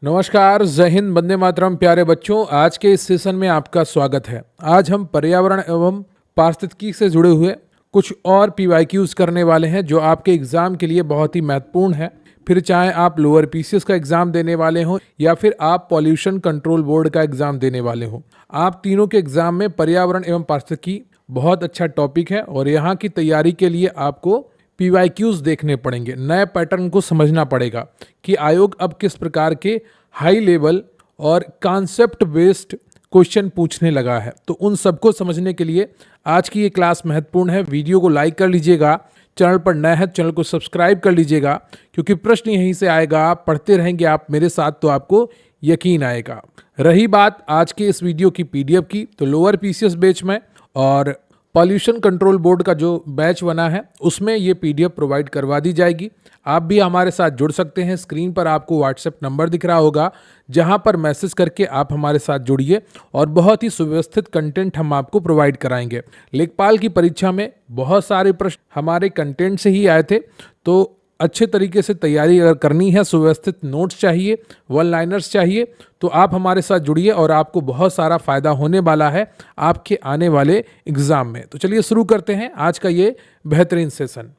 नमस्कार, जय हिंद, वंदे मातरम। प्यारे बच्चों, आज के इस सेशन में आपका स्वागत है। आज हम पर्यावरण एवं पारिस्थितिकी से जुड़े हुए कुछ और पीवाईक्यूज करने वाले हैं जो आपके एग्जाम के लिए बहुत ही महत्वपूर्ण है। फिर चाहे आप लोअर पीसीएस का एग्जाम देने वाले हों या फिर आप पॉल्यूशन कंट्रोल बोर्ड का एग्जाम देने वाले हों, आप तीनों के एग्जाम में पर्यावरण एवं पारिस्थितिकी बहुत अच्छा टॉपिक है और यहाँ की तैयारी के लिए आपको पीवाईक्यूज देखने पड़ेंगे। नए पैटर्न को समझना पड़ेगा कि आयोग अब किस प्रकार के हाई लेवल और कॉन्सेप्ट बेस्ड क्वेश्चन पूछने लगा है। तो उन सबको समझने के लिए आज की ये क्लास महत्वपूर्ण है। वीडियो को लाइक कर लीजिएगा, चैनल पर नए हैं चैनल को सब्सक्राइब कर लीजिएगा, क्योंकि प्रश्न यहीं से आएगा। आप पढ़ते रहेंगे आप मेरे साथ तो आपको यकीन आएगा। रही बात आज के इस वीडियो की पीडीएफ की, तो लोअर पीसीएस बैच में और पॉल्यूशन कंट्रोल बोर्ड का जो बैच बना है उसमें ये पीडीएफ प्रोवाइड करवा दी जाएगी। आप भी हमारे साथ जुड़ सकते हैं। स्क्रीन पर आपको व्हाट्सएप नंबर दिख रहा होगा, जहां पर मैसेज करके आप हमारे साथ जुड़िए और बहुत ही सुव्यवस्थित कंटेंट हम आपको प्रोवाइड कराएंगे। लेखपाल की परीक्षा में बहुत सारे प्रश्न हमारे कंटेंट से ही आए थे, तो अच्छे तरीके से तैयारी अगर करनी है, सुव्यवस्थित नोट्स चाहिए, वन लाइनर्स चाहिए, तो आप हमारे साथ जुड़िए और आपको बहुत सारा फायदा होने वाला है आपके आने वाले एग्जाम में। तो चलिए शुरू करते हैं आज का ये बेहतरीन सेशन।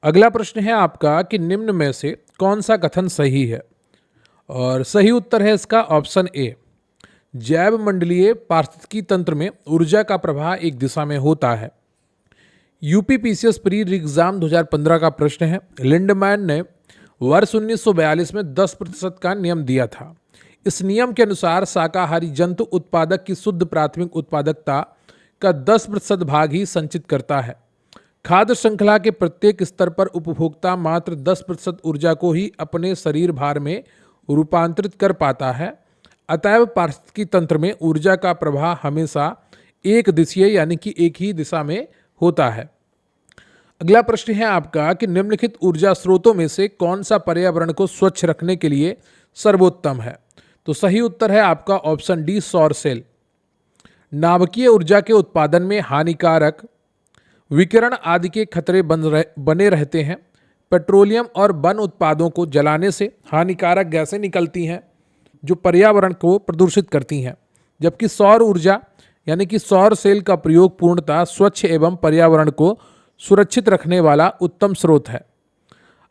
अगला प्रश्न है आपका कि निम्न में से कौन सा कथन सही है, और सही उत्तर है इसका ऑप्शन ए। जैव मंडलीय पारिस्थितिकी तंत्र में ऊर्जा का प्रवाह एक दिशा में होता है। यूपी पीसीएस प्री एग्जाम 2015 का प्रश्न है। लिंडमैन ने वर्ष 1942 में 10% का नियम दिया था। इस नियम के अनुसार शाकाहारी जंतु उत्पादक की शुद्ध प्राथमिक उत्पादकता का 10% भाग ही संचित करता है। खाद्य श्रृंखला के प्रत्येक स्तर पर उपभोक्ता मात्र 10% ऊर्जा को ही अपने शरीर भार में रूपांतरित कर पाता है। अतएव पारिस्थितिकी तंत्र में ऊर्जा का प्रवाह हमेशा एक दिशीय यानी कि एक ही दिशा में होता है। अगला प्रश्न है आपका कि निम्नलिखित ऊर्जा स्रोतों में से कौन सा पर्यावरण को स्वच्छ रखने के लिए सर्वोत्तम है। तो सही उत्तर है आपका ऑप्शन डी, सौर सेल। नाभिकीय ऊर्जा के उत्पादन में हानिकारक विकिरण आदि के खतरे बने रहते हैं। पेट्रोलियम और वन उत्पादों को जलाने से हानिकारक गैसें निकलती हैं जो पर्यावरण को प्रदूषित करती हैं, जबकि सौर ऊर्जा यानी कि सौर सेल का प्रयोग पूर्णतः स्वच्छ एवं पर्यावरण को सुरक्षित रखने वाला उत्तम स्रोत है।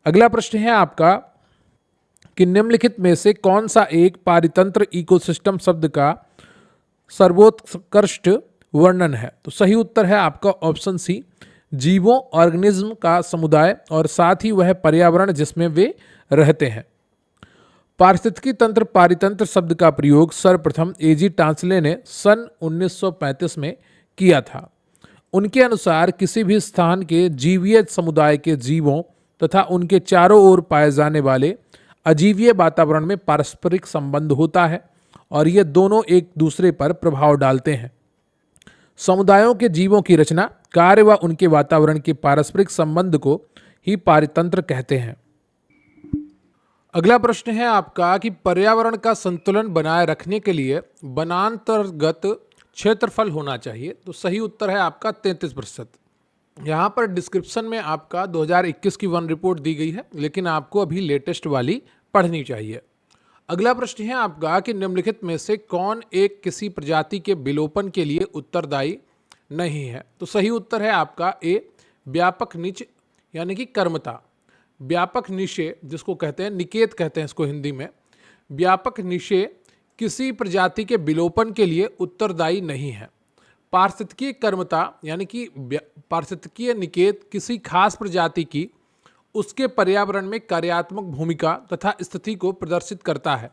अगला प्रश्न है आपका कि निम्नलिखित में से कौन सा एक पारितंत्र इकोसिस्टम शब्द का सर्वोत्कृष्ट वर्णन है। तो सही उत्तर है आपका ऑप्शन सी, जीवों ऑर्गेनिज्म का समुदाय और साथ ही वह पर्यावरण जिसमें वे रहते हैं। पारिस्थितिकी तंत्र पारितंत्र शब्द का प्रयोग सर्वप्रथम एजी टांसले ने सन 1935 में किया था। उनके अनुसार किसी भी स्थान के जीवीय समुदाय के जीवों तथा उनके चारों ओर पाए जाने वाले अजीवीय वातावरण में पारस्परिक संबंध होता है और ये दोनों एक दूसरे पर प्रभाव डालते हैं। समुदायों के जीवों की रचना, कार्य व उनके वातावरण के पारस्परिक संबंध को ही पारितंत्र कहते हैं। अगला प्रश्न है आपका कि पर्यावरण का संतुलन बनाए रखने के लिए वनांतर्गत क्षेत्रफल होना चाहिए। तो सही उत्तर है आपका 33%। यहाँ पर डिस्क्रिप्शन में आपका 2021 की वन रिपोर्ट दी गई है, लेकिन आपको अभी लेटेस्ट वाली पढ़नी चाहिए। अगला प्रश्न है आपका कि निम्नलिखित में से कौन एक किसी प्रजाति के विलोपन के लिए उत्तरदायी नहीं है। तो सही उत्तर है आपका ए, व्यापक निच यानी कि कर्मता। व्यापक निषेध जिसको कहते हैं, निकेत कहते हैं इसको हिंदी में, व्यापक निषेध किसी प्रजाति के विलोपन के लिए उत्तरदायी नहीं है। पारिस्थितिकीय कर्मता यानी कि पारिस्थितिकीय निकेत किसी खास प्रजाति की उसके पर्यावरण में कार्यात्मक भूमिका तथा स्थिति को प्रदर्शित करता है।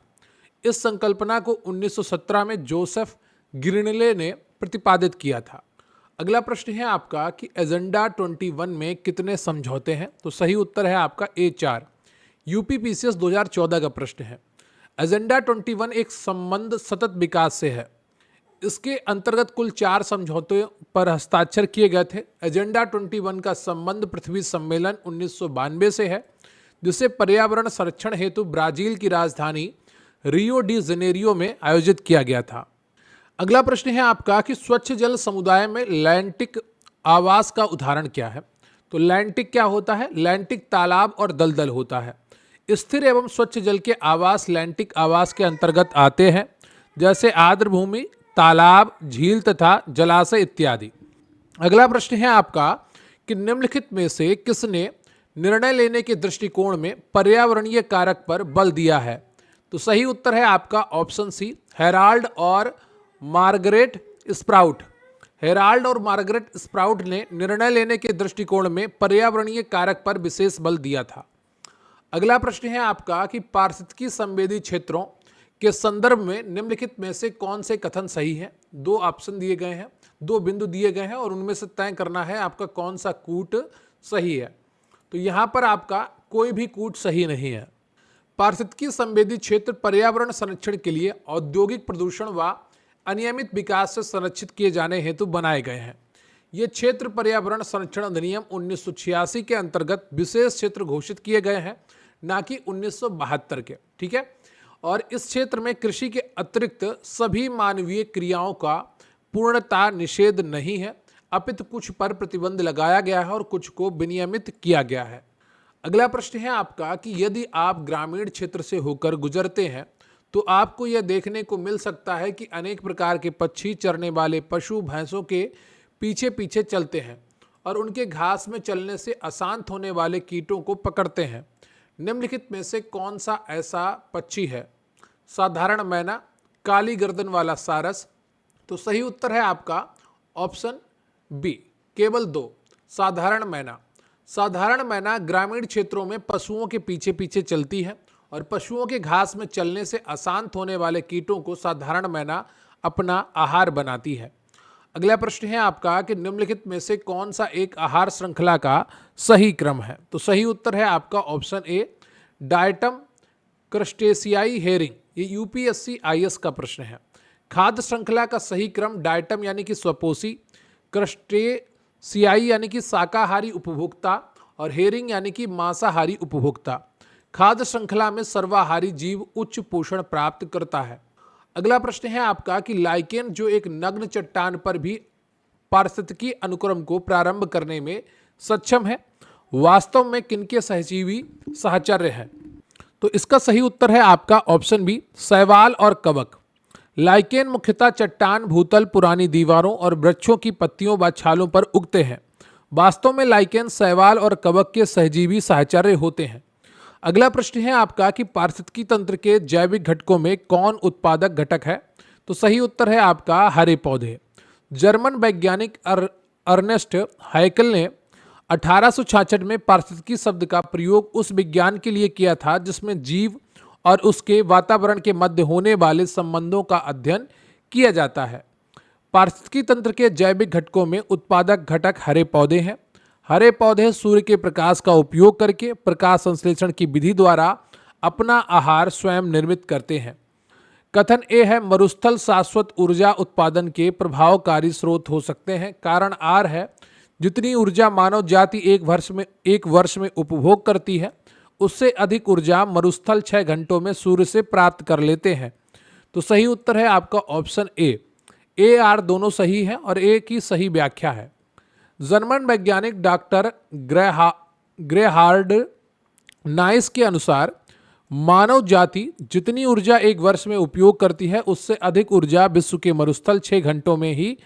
इस संकल्पना को 1917 में जोसेफ ग्रिनले ने प्रतिपादित किया था। अगला प्रश्न है आपका कि एजेंडा 21 में कितने समझौते हैं। तो सही उत्तर है आपका ए, 4। यूपी पीसीएस 2014 का प्रश्न है। एजेंडा 21 एक संबंध सतत विकास से है। इसके अंतर्गत कुल 4 समझौते पर हस्ताक्षर किए गए थे। एजेंडा 21 का संबंध पृथ्वी सम्मेलन 1992 से है, जिसे पर्यावरण संरक्षण हेतु ब्राजील की राजधानी रियो डी जेनेरियो में आयोजित किया गया था। अगला प्रश्न है आपका कि स्वच्छ जल समुदाय में लैंटिक आवास का उदाहरण क्या है। तो लैंटिक क्या होता है? लैंटिक तालाब और दलदल होता है। स्थिर एवं स्वच्छ जल के आवास लैंटिक आवास के अंतर्गत आते हैं, जैसे आर्द्र भूमि, तालाब, झील तथा जलाशय इत्यादि। अगला प्रश्न है आपका कि निम्नलिखित में से किसने निर्णय लेने के दृष्टिकोण में पर्यावरणीय कारक पर बल दिया है? तो सही उत्तर है आपका ऑप्शन सी, हेराल्ड और मार्गरेट स्प्राउट। हेराल्ड और मार्गरेट स्प्राउट ने निर्णय लेने के दृष्टिकोण में पर्यावरणीय कारक पर विशेष बल दिया था। अगला प्रश्न है आपका कि पारिस्थितिकी संवेदी क्षेत्रों के संदर्भ में निम्नलिखित में से कौन से कथन सही है? दो ऑप्शन दिए गए हैं, दो बिंदु दिए गए हैं और उनमें से तय करना है आपका कौन सा कूट सही है। तो यहां पर आपका कोई भी कूट सही नहीं है। पारिस्थितिकी संवेदी क्षेत्र पर्यावरण संरक्षण के लिए औद्योगिक प्रदूषण व अनियमित विकास से संरक्षित किए जाने हेतु बनाए गए हैं। ये क्षेत्र पर्यावरण संरक्षण अधिनियम 1986 के अंतर्गत विशेष क्षेत्र घोषित किए गए हैं, ना कि 1972 के। ठीक है। और इस क्षेत्र में कृषि के अतिरिक्त सभी मानवीय क्रियाओं का पूर्णतः निषेध नहीं है, अपितु कुछ पर प्रतिबंध लगाया गया है और कुछ को विनियमित किया गया है। अगला प्रश्न है आपका कि यदि आप ग्रामीण क्षेत्र से होकर गुजरते हैं तो आपको यह देखने को मिल सकता है कि अनेक प्रकार के पक्षी चरने वाले पशु भैंसों के पीछे पीछे चलते हैं और उनके घास में चलने से अशांत होने वाले कीटों को पकड़ते हैं। निम्नलिखित में से कौन सा ऐसा पक्षी है? साधारण मैना, काली गर्दन वाला सारस। तो सही उत्तर है आपका ऑप्शन बी, केवल दो, साधारण मैना। साधारण मैना ग्रामीण क्षेत्रों में पशुओं के पीछे पीछे चलती है और पशुओं के घास में चलने से अशांत होने वाले कीटों को साधारण मैना अपना आहार बनाती है। अगला प्रश्न है आपका कि निम्नलिखित में से कौन सा एक आहार श्रृंखला का सही क्रम है? तो सही उत्तर है आपका ऑप्शन ए, डायटम क्रस्टेशियाई हेरिंग। ये यूपीएससी आईएएस का प्रश्न है। खाद्य श्रृंखला का सही क्रम डायटम यानी कि स्वपोषी, क्रस्टेशियाई यानी कि शाकाहारी उपभोक्ता और हेरिंग यानी कि मांसाहारी उपभोक्ता। खाद्य श्रृंखला में सर्वाहारी जीव उच्च पोषण प्राप्त करता है। अगला प्रश्न है आपका कि लाइकेन जो एक नग्न चट्टान पर भी पारिस्थितिकी अनुक्रम को प्रारंभ करने में सक्षम है, वास्तव में किनके सहजीवी साहचर्य है? तो इसका सही उत्तर है आपका ऑप्शन बी, शैवाल और कवक। लाइकेन मुख्यतः चट्टान, भूतल, पुरानी दीवारों और वृक्षों की पत्तियों व छालों पर उगते हैं। वास्तव में लाइकेन शैवाल और कवक के सहजीवी साहचर्य होते हैं। अगला प्रश्न है आपका कि पारिस्थितिकी तंत्र के जैविक घटकों में कौन उत्पादक घटक है? तो सही उत्तर है आपका हरे पौधे। जर्मन वैज्ञानिक अर्नेस्ट हैकेल ने 1866 में पारिस्थितिकी शब्द का प्रयोग उस विज्ञान के लिए किया था जिसमें जीव और उसके वातावरण के मध्य होने वाले संबंधों का अध्ययन किया जाता है। पारिस्थितिकी तंत्र के जैविक घटकों में उत्पादक घटक हरे पौधे हैं। हरे पौधे सूर्य के प्रकाश का उपयोग करके प्रकाश संश्लेषण की विधि द्वारा अपना आहार स्वयं निर्मित करते हैं। कथन ए है, मरुस्थल शाश्वत ऊर्जा उत्पादन के प्रभावकारी स्रोत हो सकते हैं। कारण आर है, जितनी ऊर्जा मानव जाति एक वर्ष में उपभोग करती है उससे अधिक ऊर्जा मरुस्थल 6 घंटों में सूर्य से प्राप्त कर लेते हैं। तो सही उत्तर है आपका ऑप्शन ए आर दोनों सही है और ए की सही व्याख्या है। जर्मन वैज्ञानिक डॉक्टर ग्रेहार्ड नाइस के अनुसार मानव जाति जितनी ऊर्जा एक वर्ष में उपयोग करती है उससे अधिक ऊर्जा विश्व के मरुस्थल 6 घंटों में ही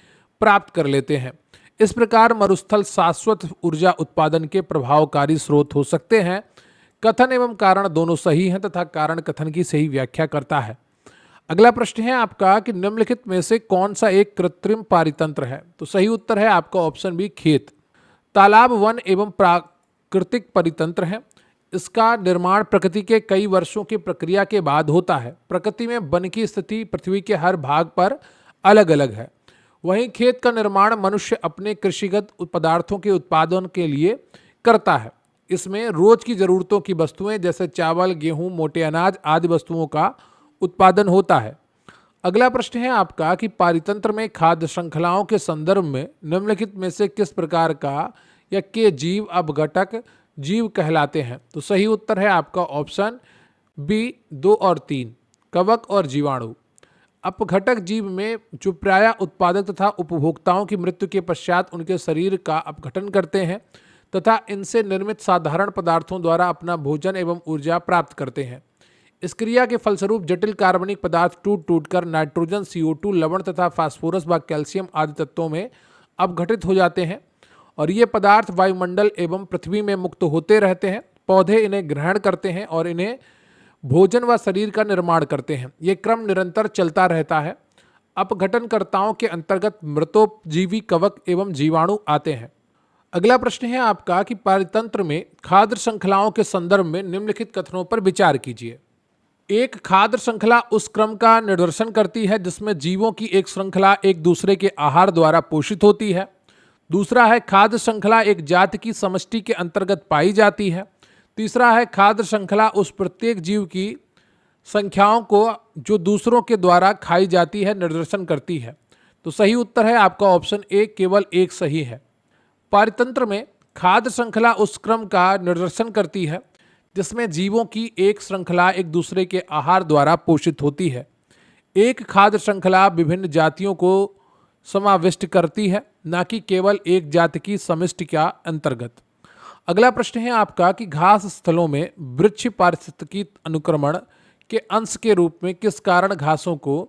प्राप्त कर लेते हैं। इस प्रकार मरुस्थल शाश्वत ऊर्जा उत्पादन के प्रभावकारी स्रोत हो सकते हैं। कथन एवं कारण दोनों सही हैं तथा कारण कथन की सही व्याख्या करता है। अगला प्रश्न है आपका कि निम्नलिखित में से कौन सा एक कृत्रिम पारितंत्र है? तो सही उत्तर है आपका ऑप्शन बी, खेत। तालाब वन एवं प्राकृतिक परितंत्र है। इसका निर्माण प्रकृति के कई वर्षों की प्रक्रिया के बाद होता है। प्रकृति में वन की स्थिति पृथ्वी के हर भाग पर अलग अलग है। वहीं खेत का निर्माण मनुष्य अपने कृषिगत पदार्थों के उत्पादन के लिए करता है। इसमें रोज की जरूरतों की वस्तुएं जैसे चावल, गेहूं, मोटे अनाज आदि वस्तुओं का उत्पादन होता है। अगला प्रश्न है आपका कि पारितंत्र में खाद्य श्रृंखलाओं के संदर्भ में निम्नलिखित में से किस प्रकार का या के जीव अपघटक जीव कहलाते हैं? तो सही उत्तर है आपका ऑप्शन बी, 2 और 3, कवक और जीवाणु। अपघटक जीव में जो प्रायः उत्पादक तथा उपभोक्ताओं की मृत्यु के पश्चात उनके शरीर का अपघटन करते हैं तथा इनसे निर्मित साधारण पदार्थों द्वारा अपना भोजन एवं ऊर्जा प्राप्त करते हैं। इस क्रिया के फलस्वरूप जटिल कार्बनिक पदार्थ टूट टूटकर नाइट्रोजन, CO2, लवण तथा फास्फोरस व कैल्शियम आदि तत्वों में अपघटित हो जाते हैं और ये पदार्थ वायुमंडल एवं पृथ्वी में मुक्त होते रहते हैं। पौधे इन्हें ग्रहण करते हैं और इन्हें भोजन व शरीर का निर्माण करते हैं। ये क्रम निरंतर चलता रहता है। अपघटनकर्ताओं के अंतर्गत मृतोपजीवी कवक एवं जीवाणु आते हैं। अगला प्रश्न है आपका कि पारितंत्र में खाद्य श्रृंखलाओं के संदर्भ में निम्नलिखित कथनों पर विचार कीजिए। एक खाद्य श्रृंखला उस क्रम का निर्देशन करती है जिसमें जीवों की एक श्रृंखला एक दूसरे के आहार द्वारा पोषित होती है। दूसरा है खाद्य श्रृंखला एक जाति की समष्टि के अंतर्गत पाई जाती है। तीसरा है खाद्य श्रृंखला उस प्रत्येक जीव की संख्याओं को जो दूसरों के द्वारा खाई जाती है निर्देशन करती है। तो सही उत्तर है आपका ऑप्शन ए, केवल एक सही है। पारितंत्र में खाद्य श्रृंखला उस क्रम का निर्देशन करती है जिसमें जीवों की एक श्रृंखला एक दूसरे के आहार द्वारा पोषित होती है। एक खाद्य श्रृंखला विभिन्न जातियों को समाविष्ट करती है, न कि केवल एक जाति की समष्टि का अंतर्गत। अगला प्रश्न है आपका कि घास स्थलों में वृक्ष पारिस्थितिकी अनुक्रमण के अंश के रूप में किस कारण घासों को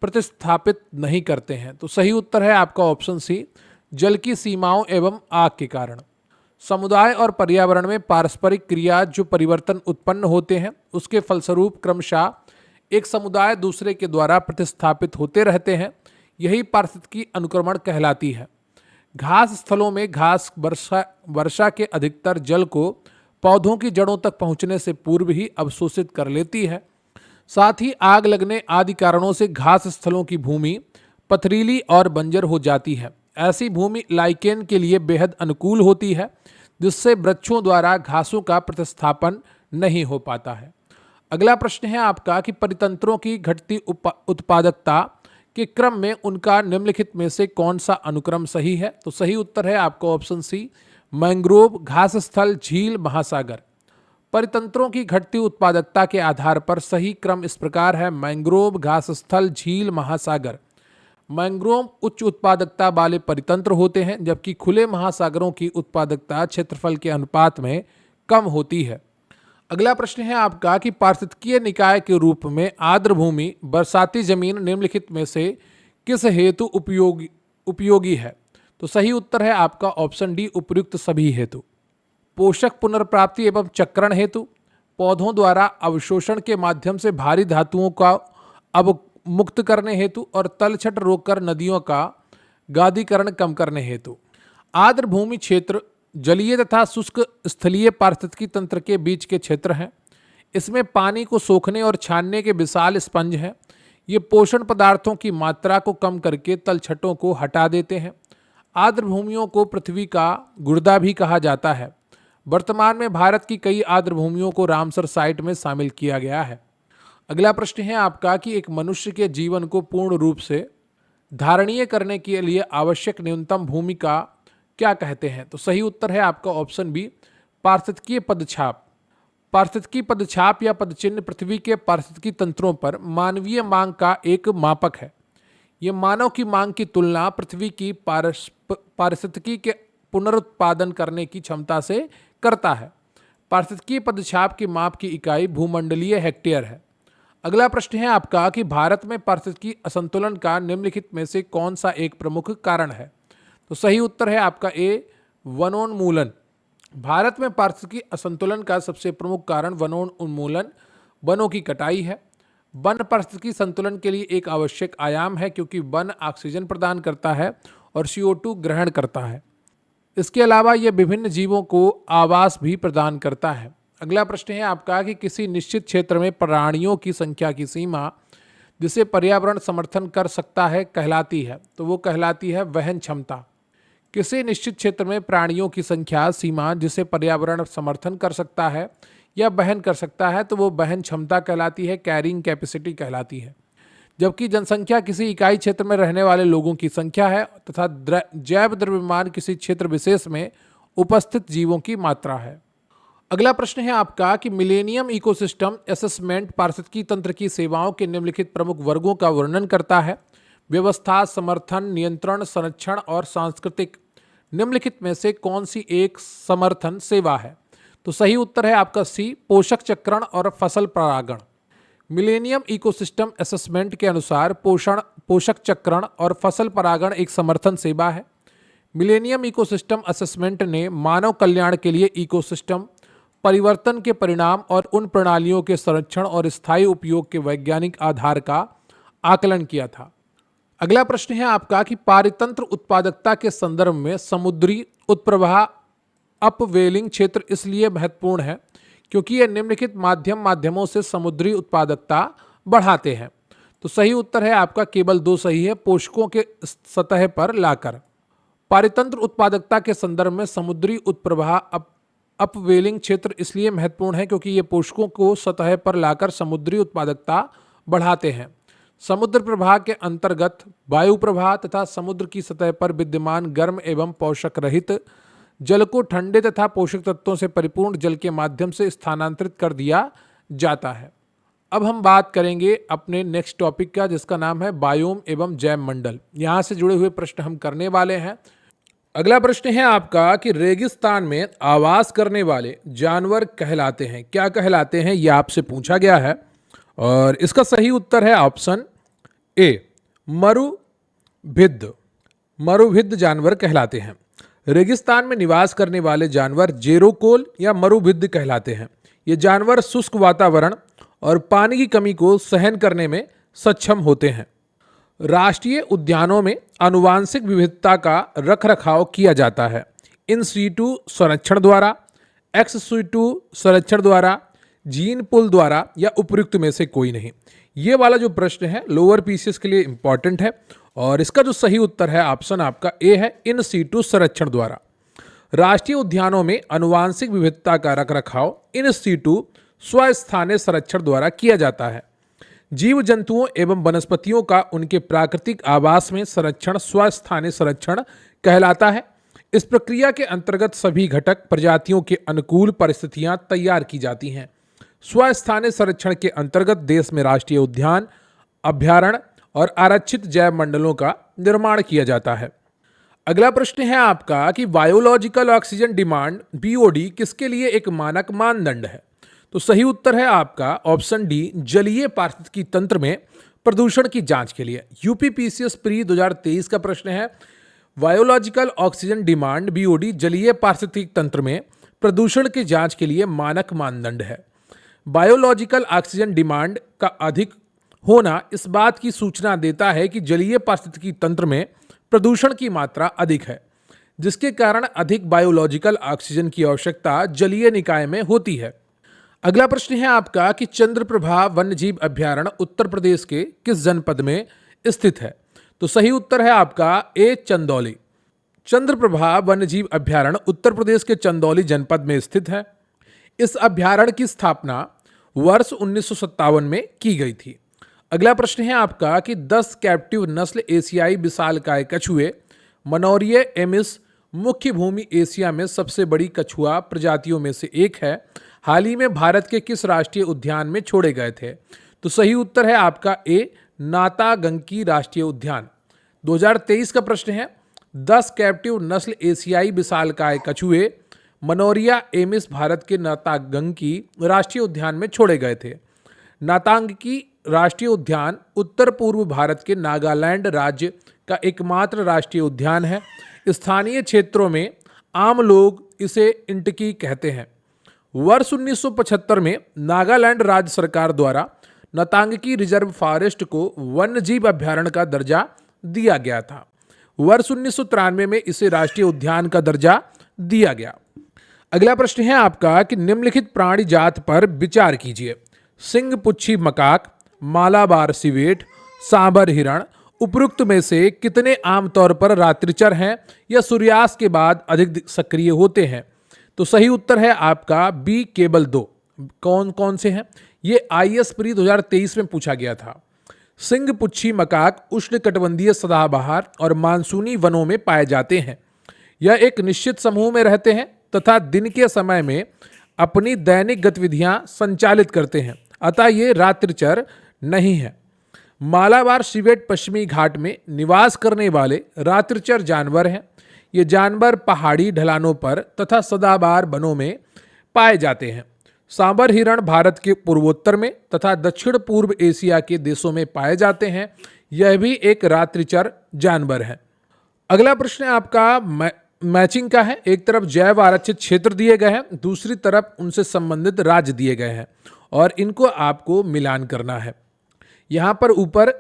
प्रतिस्थापित नहीं करते हैं। तो सही उत्तर है आपका ऑप्शन सी, जल की सीमाओं एवं आग के कारण। समुदाय और पर्यावरण में पारस्परिक क्रिया जो परिवर्तन उत्पन्न होते हैं उसके फलस्वरूप क्रमशः एक समुदाय दूसरे के द्वारा प्रतिस्थापित होते रहते हैं, यही पारिस्थितिकी अनुक्रमण कहलाती है। घास स्थलों में घास वर्षा के अधिकतर जल को पौधों की जड़ों तक पहुंचने से पूर्व ही अवशोषित कर लेती है। साथ ही आग लगने आदि कारणों से घास स्थलों की भूमि पथरीली और बंजर हो जाती है। ऐसी भूमि लाइकेन के लिए बेहद अनुकूल होती है, जिससे वृक्षों द्वारा घासों का प्रतिस्थापन नहीं हो पाता है। अगला प्रश्न है आपका कि परितंत्रों की घटती उत्पादकता के क्रम में उनका निम्नलिखित में से कौन सा अनुक्रम सही है। तो सही उत्तर है आपका ऑप्शन सी, मैंग्रोव, घास स्थल, झील, महासागर। परितंत्रों की घटती उत्पादकता के आधार पर सही क्रम इस प्रकार है: मैंग्रोव, घास स्थल, झील, महासागर। मैंग्रोव उच्च उत्पादकता वाले परितंत्र होते हैं, जबकि खुले महासागरों की उत्पादकता क्षेत्रफल के अनुपात में कम होती है। अगला प्रश्न है आपका कि पारिस्थितिकीय निकाय के रूप में आर्द्र भूमि, बरसाती जमीन निम्नलिखित में से किस हेतु उपयोगी है। तो सही उत्तर है आपका ऑप्शन डी, उपयुक्त सभी हेतु। पोषक पुनर्प्राप्ति एवं चक्रण हेतु, पौधों द्वारा अवशोषण के माध्यम से भारी धातुओं का मुक्त करने हेतु और तलछट रोककर नदियों का गादीकरण कम करने हेतु। आर्द्र भूमि क्षेत्र जलीय तथा शुष्क स्थलीय पारिस्थितिकी तंत्र के बीच के क्षेत्र हैं। इसमें पानी को सोखने और छानने के विशाल स्पंज हैं। ये पोषण पदार्थों की मात्रा को कम करके तलछटों को हटा देते हैं। आर्द्र भूमियों को पृथ्वी का गुर्दा भी कहा जाता है। वर्तमान में भारत की कई आर्द्र भूमियों को रामसर साइट में शामिल किया गया है। अगला प्रश्न है आपका कि एक मनुष्य के जीवन को पूर्ण रूप से धारणीय करने के लिए आवश्यक न्यूनतम भूमि का क्या कहते हैं। तो सही उत्तर है आपका ऑप्शन बी, पारिस्थितिकीय पदछाप। पारिस्थितिकी पदछाप या पदचिन्ह पृथ्वी के पारिस्थितिकी तंत्रों पर मानवीय मांग का एक मापक है। ये मानव की मांग की तुलना पृथ्वी की पारिस्थितिकी के पुनरुत्पादन करने की क्षमता से करता है। पारिस्थितिकी पदछाप की माप की इकाई भूमंडलीय हेक्टेयर है। अगला प्रश्न है आपका कि भारत में पारिस्थितिकी असंतुलन का निम्नलिखित में से कौन सा एक प्रमुख कारण है। तो सही उत्तर है आपका ए, वनोन्मूलन। भारत में पारिस्थितिकी असंतुलन का सबसे प्रमुख कारण वनोन्मूलन, वनों की कटाई है। वन पारिस्थितिकी संतुलन के लिए एक आवश्यक आयाम है, क्योंकि वन ऑक्सीजन प्रदान करता है और CO2 ग्रहण करता है। इसके अलावा यह विभिन्न जीवों को आवास भी प्रदान करता है। अगला प्रश्न है आपका कि किसी निश्चित क्षेत्र में प्राणियों की संख्या की सीमा जिसे पर्यावरण समर्थन कर सकता है कहलाती है। तो वो कहलाती है वहन क्षमता। किसी निश्चित क्षेत्र में प्राणियों की संख्या सीमा जिसे पर्यावरण समर्थन कर सकता है या वहन कर सकता है, तो वो वहन क्षमता कहलाती है, कैरिंग कैपेसिटी कहलाती है। जबकि जनसंख्या किसी इकाई क्षेत्र में रहने वाले लोगों की संख्या है तथा जैव द्रव्यमान किसी क्षेत्र विशेष में उपस्थित जीवों की मात्रा है। अगला प्रश्न है आपका कि मिलेनियम इकोसिस्टम असेसमेंट पारिस्थितिकी तंत्र की सेवाओं के निम्नलिखित प्रमुख वर्गों का वर्णन करता है: व्यवस्था, समर्थन, नियंत्रण, संरक्षण और सांस्कृतिक। निम्नलिखित में से कौन सी एक समर्थन सेवा है? तो सही उत्तर है आपका सी, पोषक चक्रण और फसल परागण। मिलेनियम इकोसिस्टम असेसमेंट के अनुसार पोषक चक्रण और फसल परागण एक समर्थन सेवा है। मिलेनियम इकोसिस्टम असेसमेंट ने मानव कल्याण के लिए इकोसिस्टम परिवर्तन के परिणाम और उन प्रणालियों के संरक्षण और स्थायी उपयोग के वैज्ञानिक आधार का आकलन किया था। अगला प्रश्न है आपका कि पारितंत्र उत्पादकता के संदर्भ में समुद्री उत्प्रवाह अपवेलिंग क्षेत्र इसलिए महत्वपूर्ण है क्योंकि यह निम्नलिखित माध्यमों से समुद्री उत्पादकता बढ़ाते हैं। तो सही उत्तर है आपका केवल दो सही है, पोषकों के सतह पर लाकर। पारितंत्र उत्पादकता के संदर्भ में समुद्री उत्प्रवाह अपवेलिंग क्षेत्र इसलिए महत्वपूर्ण है क्योंकि ये पोषकों को सतह पर लाकर समुद्री उत्पादकता बढ़ाते हैं। समुद्र प्रवाह के अंतर्गत वायु प्रवाह तथा समुद्र की सतह पर विद्यमान गर्म एवं पोषक रहित जल को ठंडे तथा पोषक तत्वों से परिपूर्ण जल के माध्यम से स्थानांतरित कर दिया जाता है। अब हम बात करेंगे अपने नेक्स्ट टॉपिक का, जिसका नाम है बायोम एवं जैव मंडल। यहाँ से जुड़े हुए प्रश्न हम करने वाले हैं। अगला प्रश्न है आपका कि रेगिस्तान में आवास करने वाले जानवर कहलाते हैं, क्या कहलाते हैं, यह आपसे पूछा गया है। और इसका सही उत्तर है ऑप्शन ए, मरुभिद्ध। मरुभिद्ध जानवर कहलाते हैं। रेगिस्तान में निवास करने वाले जानवर जेरोकोल या मरुभिद्ध कहलाते हैं। ये जानवर शुष्क वातावरण और पानी की कमी को सहन करने में सक्षम होते हैं। राष्ट्रीय उद्यानों में आनुवांशिक विविधता का रखरखाव किया जाता है इन सीटू संरक्षण द्वारा, एक्स सीटू संरक्षण द्वारा, जीन पुल द्वारा या उपयुक्त में से कोई नहीं। ये वाला जो प्रश्न है लोअर पीसीएस के लिए इंपॉर्टेंट है और इसका जो सही उत्तर है ऑप्शन आपका ए है, इन सीटू संरक्षण द्वारा। राष्ट्रीय उद्यानों में आनुवांशिक विविधता का रखरखाव इन सीटू स्वस्थानीय संरक्षण द्वारा किया जाता है। जीव जंतुओं एवं वनस्पतियों का उनके प्राकृतिक आवास में संरक्षण स्वस्थानीय संरक्षण कहलाता है। इस प्रक्रिया के अंतर्गत सभी घटक प्रजातियों के अनुकूल परिस्थितियां तैयार की जाती हैं। स्वस्थानीय संरक्षण के अंतर्गत देश में राष्ट्रीय उद्यान, अभयारण्य और आरक्षित जैव मंडलों का निर्माण किया जाता है। अगला प्रश्न है आपका कि बायोलॉजिकल ऑक्सीजन डिमांड बीओडी किसके लिए एक मानक मानदंड है? तो सही उत्तर है आपका ऑप्शन डी, जलीय पारिस्थितिकी तंत्र में प्रदूषण की जांच के लिए। यूपीपीसीएस प्री 2023 का प्रश्न है, बायोलॉजिकल ऑक्सीजन डिमांड बीओडी जलीय पारिस्थितिकी तंत्र में प्रदूषण की जांच के लिए मानक मानदंड है। बायोलॉजिकल ऑक्सीजन डिमांड का अधिक होना इस बात की सूचना देता है कि जलीय पारिस्थितिकी तंत्र में प्रदूषण की मात्रा अधिक है, जिसके कारण अधिक बायोलॉजिकल ऑक्सीजन की आवश्यकता जलीय निकाय में होती है। अगला प्रश्न है आपका कि चंद्रप्रभा वन्यजीव अभयारण्य उत्तर प्रदेश के किस जनपद में स्थित है? तो सही उत्तर है आपका ए, चंदौली। चंद्रप्रभा वन्यजीव अभयारण्य उत्तर प्रदेश के चंदौली जनपद में स्थित है। इस अभयारण्य की स्थापना वर्ष 1957 में की गई थी। अगला प्रश्न है आपका कि 10 कैप्टिव नस्ल एशियाई विशालकाय कछुए मनोरिया एमिस मुख्य भूमि एशिया में सबसे बड़ी कछुआ प्रजातियों में से एक है। हाल ही में भारत के किस राष्ट्रीय उद्यान में छोड़े गए थे? तो सही उत्तर है आपका ए, नातागंकी राष्ट्रीय उद्यान। 2023 का प्रश्न है, 10 कैप्टिव नस्ल एशियाई विशालकाय कछुए मनोरिया एमिस भारत के नातागंकी राष्ट्रीय उद्यान में छोड़े गए थे। नातागंकी राष्ट्रीय उद्यान उत्तर पूर्व भारत के नागालैंड राज्य का एकमात्र राष्ट्रीय उद्यान है। स्थानीय क्षेत्रों में आम लोग इसे इंटकी कहते हैं। वर्ष 1975 में नागालैंड राज्य सरकार द्वारा नातागंकी रिजर्व फॉरेस्ट को वन्यजीव अभयारण्य का दर्जा दिया गया था। वर्ष 1993 में इसे राष्ट्रीय उद्यान का दर्जा दिया गया। अगला प्रश्न है आपका कि निम्नलिखित प्राणी जात पर विचार कीजिए। सिंह पुच्छी मकाक, मालाबार सिवेट, सांबर हिरण उपरोक्त में से कितने आमतौर पर रात्रिचर हैं या सूर्यास्त के बाद अधिक सक्रिय होते हैं? तो सही उत्तर है आपका बी, केवल 2। कौन कौन से हैं? ये आईएएस प्री 2023 में पूछा गया था। सिंह पुच्छी मकाक उष्णकटिबंधीय सदाबहार और मानसूनी वनों में पाए जाते हैं। यह एक निश्चित समूह में रहते हैं तथा दिन के समय में अपनी दैनिक गतिविधियां संचालित करते हैं, अतः ये रात्रिचर नहीं है। मालाबार सिवेट पश्चिमी घाट में निवास करने वाले रात्रिचर जानवर हैं। ये जानवर पहाड़ी ढलानों पर तथा सदाबहार वनों में पाए जाते हैं। सांबर हिरण भारत के पूर्वोत्तर में तथा दक्षिण पूर्व एशिया के देशों में पाए जाते हैं। यह भी एक रात्रिचर जानवर है। अगला प्रश्न आपका मैचिंग का है। एक तरफ जैव आरक्षित क्षेत्र दिए गए हैं, दूसरी तरफ उनसे संबंधित राज्य दिए गए हैं और इनको आपको मिलान करना है। यहाँ पर ऊपर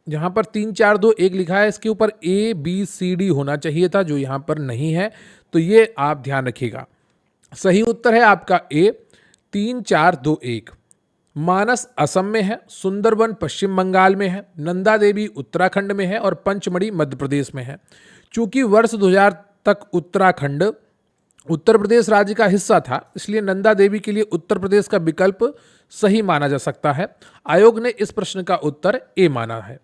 जहाँ पर 3 4 2 1 लिखा है, इसके ऊपर ABCD होना चाहिए था, जो यहाँ पर नहीं है, तो ये आप ध्यान रखिएगा। सही उत्तर है आपका A 3 4 2 1। मानस असम में है, सुंदरवन पश्चिम बंगाल में है, नंदा देवी उत्तराखंड में है और पंचमढ़ी मध्य प्रदेश में है। चूंकि वर्ष 2000 तक उत्तराखंड उत्तर प्रदेश राज्य का हिस्सा था, इसलिए नंदा देवी के लिए उत्तर प्रदेश का विकल्प सही माना जा सकता है। आयोग ने इस प्रश्न का उत्तर ए माना है।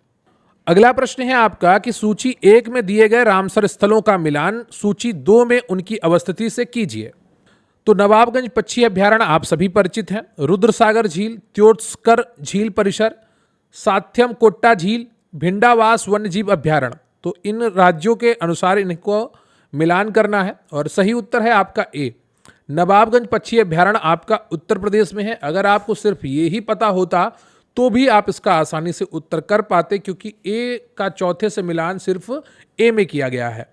अगला प्रश्न है आपका कि सूची 1 में दिए गए रामसर स्थलों का मिलान सूची 2 में उनकी अवस्थिति से कीजिए। तो नवाबगंज पक्षी अभ्यारण्य आप सभी परिचित हैं, रुद्रसागर झील, त्योटस्कर झील परिसर, साथ्यम कोट्टा झील, भिंडावास वन्यजीव अभ्यारण्य। तो इन राज्यों के अनुसार इनको मिलान करना है और सही उत्तर है आपका ए। नवाबगंज पक्षी अभ्यारण्य आपका उत्तर प्रदेश में है। अगर आपको सिर्फ ये ही पता होता तो भी आप इसका आसानी से उत्तर कर पाते, क्योंकि ए का चौथे से मिलान सिर्फ ए में किया गया है।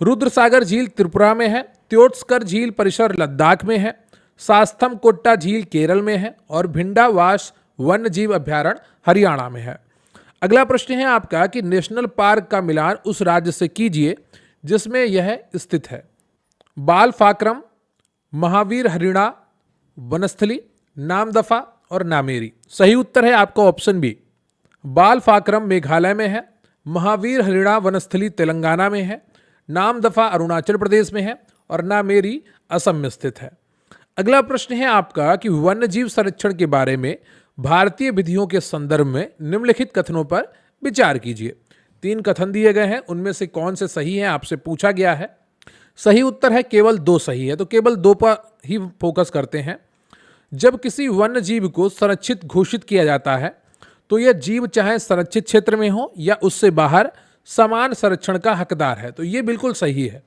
रुद्रसागर झील त्रिपुरा में है, त्योटस्कर झील परिसर लद्दाख में है, सास्थम कोट्टा झील केरल में है और भिंडावास वन्यजीव अभ्यारण्य हरियाणा में है। अगला प्रश्न है आपका कि नेशनल पार्क का मिलान उस राज्य से कीजिए जिसमें यह स्थित है। बालफाक्रम, महावीर हरिणा वनस्थली, नामदफा और नामेरी। सही उत्तर है आपका ऑप्शन बी। बालफाक्रम मेघालय में है, महावीर हरिणा वनस्थली तेलंगाना में है, नामदफा अरुणाचल प्रदेश में है और नामेरी असम में स्थित है। अगला प्रश्न है आपका कि वन्यजीव संरक्षण के बारे में भारतीय विधियों के संदर्भ में निम्नलिखित कथनों पर विचार कीजिए। 3 कथन दिए गए हैं, उनमें से कौन से सही हैं आपसे पूछा गया है। सही उत्तर है केवल 2 सही है, तो केवल 2 पर ही फोकस करते हैं। जब किसी वन्य जीव को संरक्षित घोषित किया जाता है तो यह जीव चाहे संरक्षित क्षेत्र में हो या उससे बाहर समान संरक्षण का हकदार है, तो ये बिल्कुल सही है।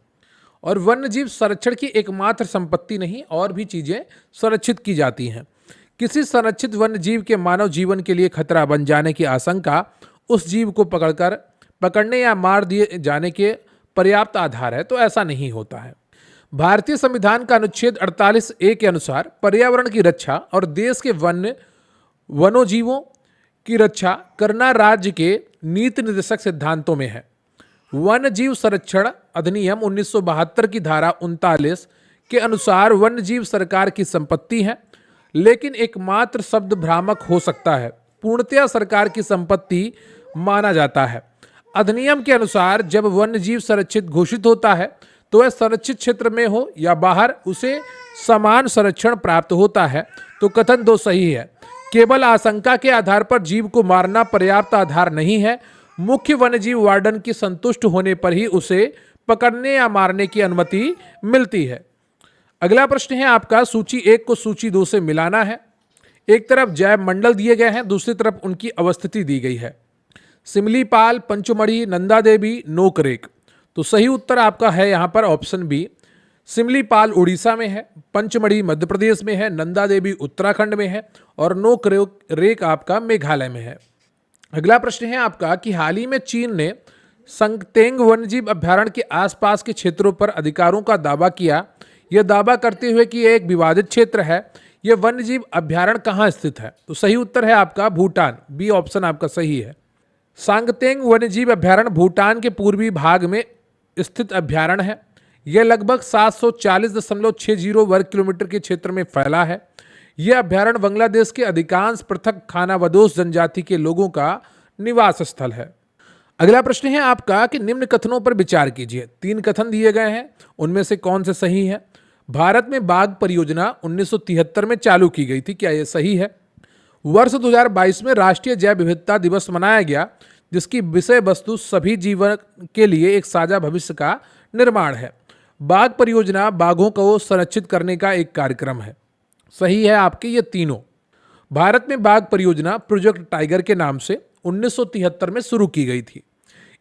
और वन्य जीव संरक्षण की एकमात्र संपत्ति नहीं, और भी चीजें संरक्षित की जाती हैं। किसी संरक्षित वन्य जीव के मानव जीवन के लिए खतरा बन जाने की आशंका उस जीव को पकड़ने या मार दिए जाने के पर्याप्त आधार है, तो ऐसा नहीं होता है। भारतीय संविधान का अनुच्छेद 48A के अनुसार पर्यावरण की रक्षा और देश के वनोजीवों की रक्षा करना राज्य के नीति निर्देशक सिद्धांतों में है। वन्य जीव संरक्षण अधिनियम 1972 की धारा 39 के अनुसार वन्य जीव सरकार की संपत्ति है, लेकिन एकमात्र शब्द भ्रामक हो सकता है, पूर्णतया सरकार की संपत्ति माना जाता है। अधिनियम के अनुसार जब वन्य जीव संरक्षित घोषित होता है तो वह संरक्षित क्षेत्र में हो या बाहर उसे समान संरक्षण प्राप्त होता है। तो कथन 2 सही है। केवल आशंका के आधार पर जीव को मारना पर्याप्त आधार नहीं है। मुख्य वन्यजीव वार्डन की संतुष्ट होने पर ही उसे पकड़ने या मारने की अनुमति मिलती है। अगला प्रश्न है आपका सूची 1 को सूची 2 से मिलाना है। एक तरफ जैव मंडल दिए गए हैं, दूसरी तरफ उनकी अवस्थिति दी गई है। सिमलीपाल, पंचमढ़ी, नंदा देवी, नोकरेक। तो सही उत्तर आपका है यहाँ पर ऑप्शन बी। सिमलीपाल उड़ीसा में है, पंचमढ़ी मध्य प्रदेश में है, नंदा देवी उत्तराखंड में है और नोकरेक आपका मेघालय में है। अगला प्रश्न है आपका कि हाल ही में चीन ने संगतेंग वन्यजीव अभ्यारण्य के आसपास के क्षेत्रों पर अधिकारों का दावा किया, यह दावा करते हुए कि यह एक विवादित क्षेत्र है। यह वन्यजीव अभ्यारण्य कहाँ स्थित है? तो सही उत्तर है आपका भूटान, बी ऑप्शन आपका सही है। सांगतेंग वन्यजीव अभ्यारण्य भूटान के पूर्वी भाग में स्थित अभ्यारण्य है। यह लगभग 740.60 वर्ग किलोमीटर के क्षेत्र में फैला है। यह अभ्यारण्य बांग्लादेश के अधिकांश पृथक खानाबदोश जनजाति के लोगों का निवास स्थल है। अगला प्रश्न है आपका कि निम्न कथनों पर विचार कीजिए। 3 कथन दिए गए हैं, उनमें से कौन से सही है? भारत में बाघ परियोजना 1973 में चालू की गई थी, क्या यह सही है? वर्ष 2022 में राष्ट्रीय जैव विविधता दिवस मनाया गया, जिसकी विषय वस्तु सभी जीवन के लिए एक साझा भविष्य का निर्माण है। बाघ परियोजना बाघों को संरक्षित करने का एक कार्यक्रम है। सही है आपके ये तीनों। भारत में बाघ परियोजना प्रोजेक्ट टाइगर के नाम से 1973 में शुरू की गई थी।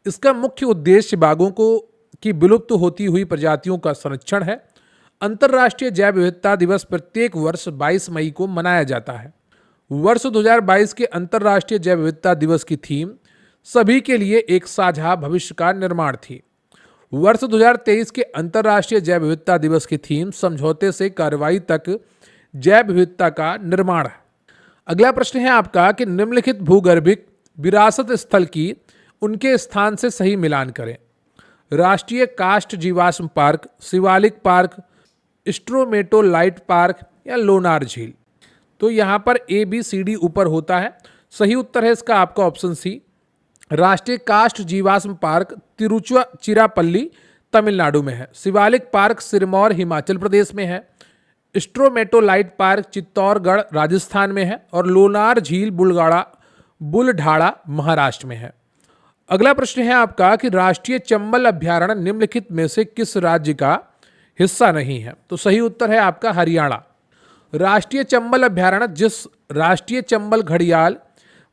इसका मुख्य उद्देश्य बाघों को की विलुप्त होती हुई प्रजातियों का संरक्षण है। अंतर्राष्ट्रीय जैव विविधता दिवस प्रत्येक वर्ष 22 मई को मनाया जाता है। वर्ष 2022 के अंतर्राष्ट्रीय जैव विविधता दिवस की थीम सभी के लिए एक साझा भविष्य का निर्माण थी। वर्ष 2023 के अंतर्राष्ट्रीय जैव विविधता दिवस की थीम समझौते से कार्रवाई तक जैव विविधता का निर्माण है। अगला प्रश्न है आपका कि निम्नलिखित भूगर्भिक विरासत स्थल की उनके स्थान से सही मिलान करें। राष्ट्रीय काष्ठ जीवाश्म park, Shivalik park, stromatolite park या लोनार झील। तो यहाँ पर ABCD ऊपर होता है। सही उत्तर है इसका आपका ऑप्शन सी, राष्ट्रीय काष्ठ जीवाश्म पार्क तिरुचिरापल्ली तमिलनाडु में है। शिवालिक पार्क सिरमौर हिमाचल प्रदेश में है। स्ट्रोमेटोलाइट पार्क चित्तौड़गढ़ राजस्थान में है और लोनार झील बुलढाड़ा महाराष्ट्र में है। अगला प्रश्न है आपका कि राष्ट्रीय चंबल अभ्यारण्य निम्नलिखित में से किस राज्य का हिस्सा नहीं है। तो सही उत्तर है आपका हरियाणा। राष्ट्रीय चंबल अभ्यारण्य, जिस राष्ट्रीय चंबल घड़ियाल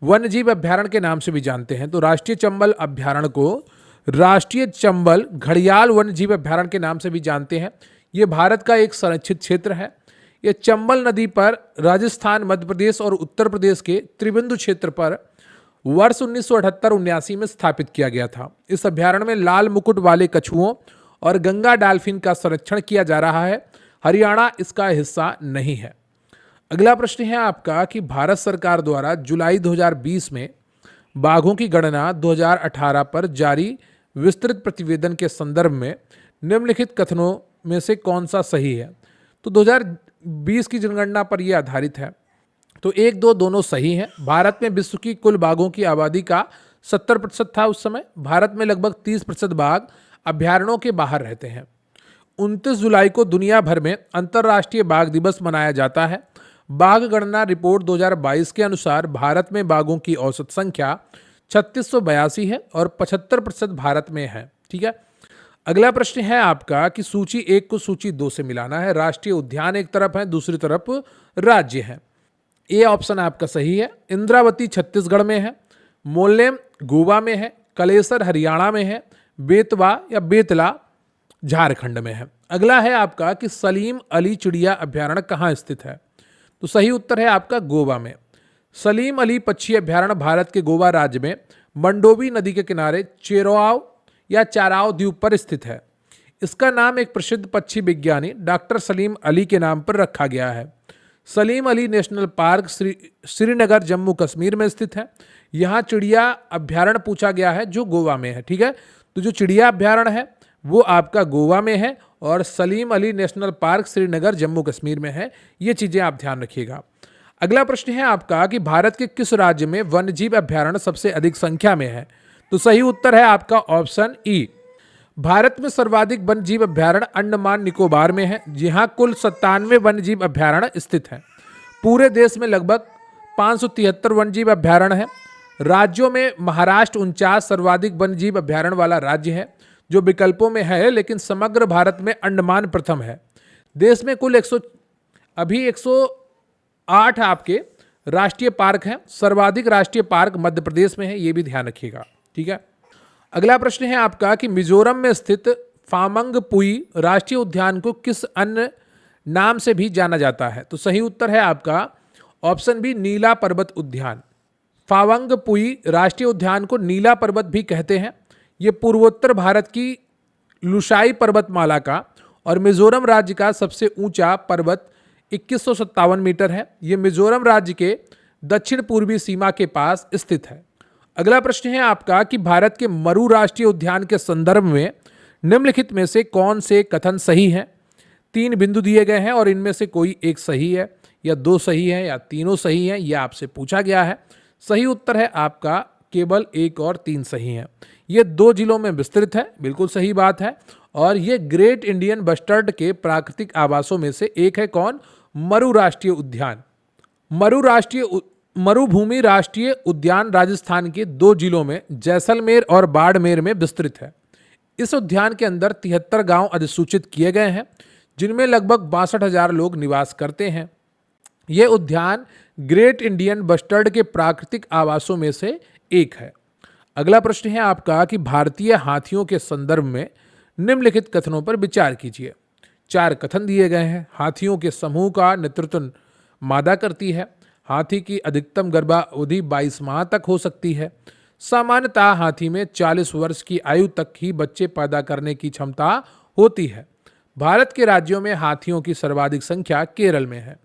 वन्यजीव अभ्यारण्य के नाम से भी जानते हैं, तो राष्ट्रीय चंबल अभ्यारण्य को राष्ट्रीय चंबल घड़ियाल वन्यजीव अभ्यारण्य के नाम से भी जानते हैं। ये भारत का एक संरक्षित क्षेत्र है। ये चंबल नदी पर राजस्थान, मध्य प्रदेश और उत्तर प्रदेश के त्रिबिंदु क्षेत्र पर वर्ष 1978-79 में स्थापित किया गया था। इस अभ्यारण्य में लाल मुकुट वाले कछुओं और गंगा डाल्फिन का संरक्षण किया जा रहा है। हरियाणा इसका हिस्सा नहीं है। अगला प्रश्न है आपका कि भारत सरकार द्वारा जुलाई 2020 में बाघों की गणना 2018 पर जारी विस्तृत प्रतिवेदन के संदर्भ में निम्नलिखित कथनों में से कौन सा सही है। तो 2020 की जनगणना पर यह आधारित है। तो 1, 2 दोनों सही हैं। भारत में विश्व की कुल बाघों की आबादी का 70% था उस समय। भारत में लगभग 30% बाघ अभ्यारण्यों के बाहर रहते हैं। 29 जुलाई को दुनिया भर में अंतर्राष्ट्रीय बाघ दिवस मनाया जाता है। बाघ गणना रिपोर्ट 2022 के अनुसार भारत में बाघों की औसत संख्या 3682 है और 75% भारत में है। ठीक है। अगला प्रश्न है आपका कि सूची 1 को सूची 2 से मिलाना है। राष्ट्रीय उद्यान एक तरफ है, दूसरी तरफ राज्य है। ए ऑप्शन आपका सही है। इंद्रावती छत्तीसगढ़ में है, मोल्लेम गोवा में है, कलेसर हरियाणा में है, बेतवा या बेतला झारखंड में है। अगला है आपका कि सलीम अली चिड़िया अभ्यारण्य कहाँ स्थित है। तो सही उत्तर है आपका गोवा में। सलीम अली पक्षी अभ्यारण्य भारत के गोवा राज्य में मंडोवी नदी के किनारे चेरोआव या चाराव द्वीप पर स्थित है। इसका नाम एक प्रसिद्ध पक्षी विज्ञानी डॉक्टर सलीम अली के नाम पर रखा गया है। सलीम अली नेशनल पार्क श्रीनगर जम्मू कश्मीर में स्थित है। यहाँ चिड़िया अभ्यारण्य पूछा गया है जो गोवा में है। ठीक है। तो जो चिड़िया अभ्यारण्य है वो आपका गोवा में है और सलीम अली नेशनल पार्क श्रीनगर जम्मू कश्मीर में है। ये चीज़ें आप ध्यान रखिएगा। अगला प्रश्न है आपका कि भारत के किस राज्य में वन्यजीव अभ्यारण्य सबसे अधिक संख्या में है। तो सही उत्तर है आपका ऑप्शन ई। भारत में सर्वाधिक वन्यजीव अभ्यारण्य अंडमान निकोबार में है, जहां कुल 97 वन्यजीव अभ्यारण्य स्थित हैं। पूरे देश में लगभग 573 वन्यजीव अभ्यारण्य है। राज्यों में महाराष्ट्र 49 सर्वाधिक वन्यजीव अभ्यारण्य वाला राज्य है, जो विकल्पों में है, लेकिन समग्र भारत में अंडमान प्रथम है। देश में कुल 108 आपके राष्ट्रीय पार्क हैं। सर्वाधिक राष्ट्रीय पार्क मध्य प्रदेश में है, ये भी ध्यान रखिएगा। ठीक है। अगला प्रश्न है आपका कि मिजोरम में स्थित फामंगपुई राष्ट्रीय उद्यान को किस अन्य नाम से भी जाना जाता है। तो सही उत्तर है आपका ऑप्शन बी, नीला पर्वत उद्यान। फावंगपुई राष्ट्रीय उद्यान को नीला पर्वत भी कहते हैं। ये पूर्वोत्तर भारत की लुशाई पर्वतमाला का और मिजोरम राज्य का सबसे ऊंचा पर्वत 2157 मीटर है। ये मिजोरम राज्य के दक्षिण पूर्वी सीमा के पास स्थित है। अगला प्रश्न है आपका कि भारत के मरु राष्ट्रीय उद्यान के संदर्भ में निम्नलिखित में से कौन से कथन सही हैं। 3 बिंदु दिए गए हैं और इनमें से कोई एक सही है या 2 सही है या तीनों सही है, यह आपसे पूछा गया है। सही उत्तर है आपका केवल 1 और 3 सही हैं। ये 2 जिलों में विस्तृत है, बिल्कुल सही बात है। और ये ग्रेट इंडियन बस्टर्ड के प्राकृतिक आवासों में से एक है। कौन? मरु राष्ट्रीय उद्यान। मरुभूमि राष्ट्रीय उद्यान राजस्थान के 2 जिलों में जैसलमेर और बाड़मेर में विस्तृत है। इस उद्यान के अंदर 73 गांव अधिसूचित किए गए हैं, जिनमें लगभग 62,000 लोग निवास करते हैं। यह उद्यान ग्रेट इंडियन बस्टर्ड के प्राकृतिक आवासों में से एक है। अगला प्रश्न है आपका कि भारतीय हाथियों के संदर्भ में निम्नलिखित कथनों पर विचार कीजिए। 4 कथन दिए गए हैं। हाथियों के समूह का नेतृत्व मादा करती है। हाथी की अधिकतम गर्भावधि 22 माह तक हो सकती है। सामान्यतः हाथी में 40 वर्ष की आयु तक ही बच्चे पैदा करने की क्षमता होती है। भारत के राज्यों में हाथियों की सर्वाधिक संख्या केरल में है।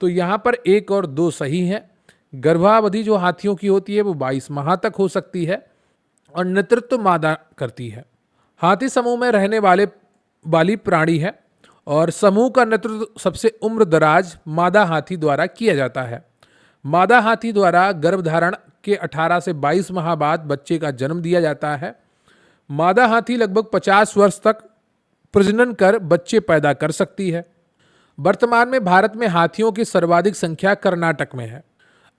तो यहाँ पर 1 और 2 सही है। गर्भावधि जो हाथियों की होती है वो 22 माह तक हो सकती है और नेतृत्व मादा करती है। हाथी समूह में रहने वाली प्राणी है और समूह का नेतृत्व सबसे उम्र दराज मादा हाथी द्वारा किया जाता है। मादा हाथी द्वारा गर्भधारण के 18 से 22 माह बाद बच्चे का जन्म दिया जाता है। मादा हाथी लगभग 50 वर्ष तक प्रजनन कर बच्चे पैदा कर सकती है। वर्तमान में भारत में हाथियों की सर्वाधिक संख्या कर्नाटक में है।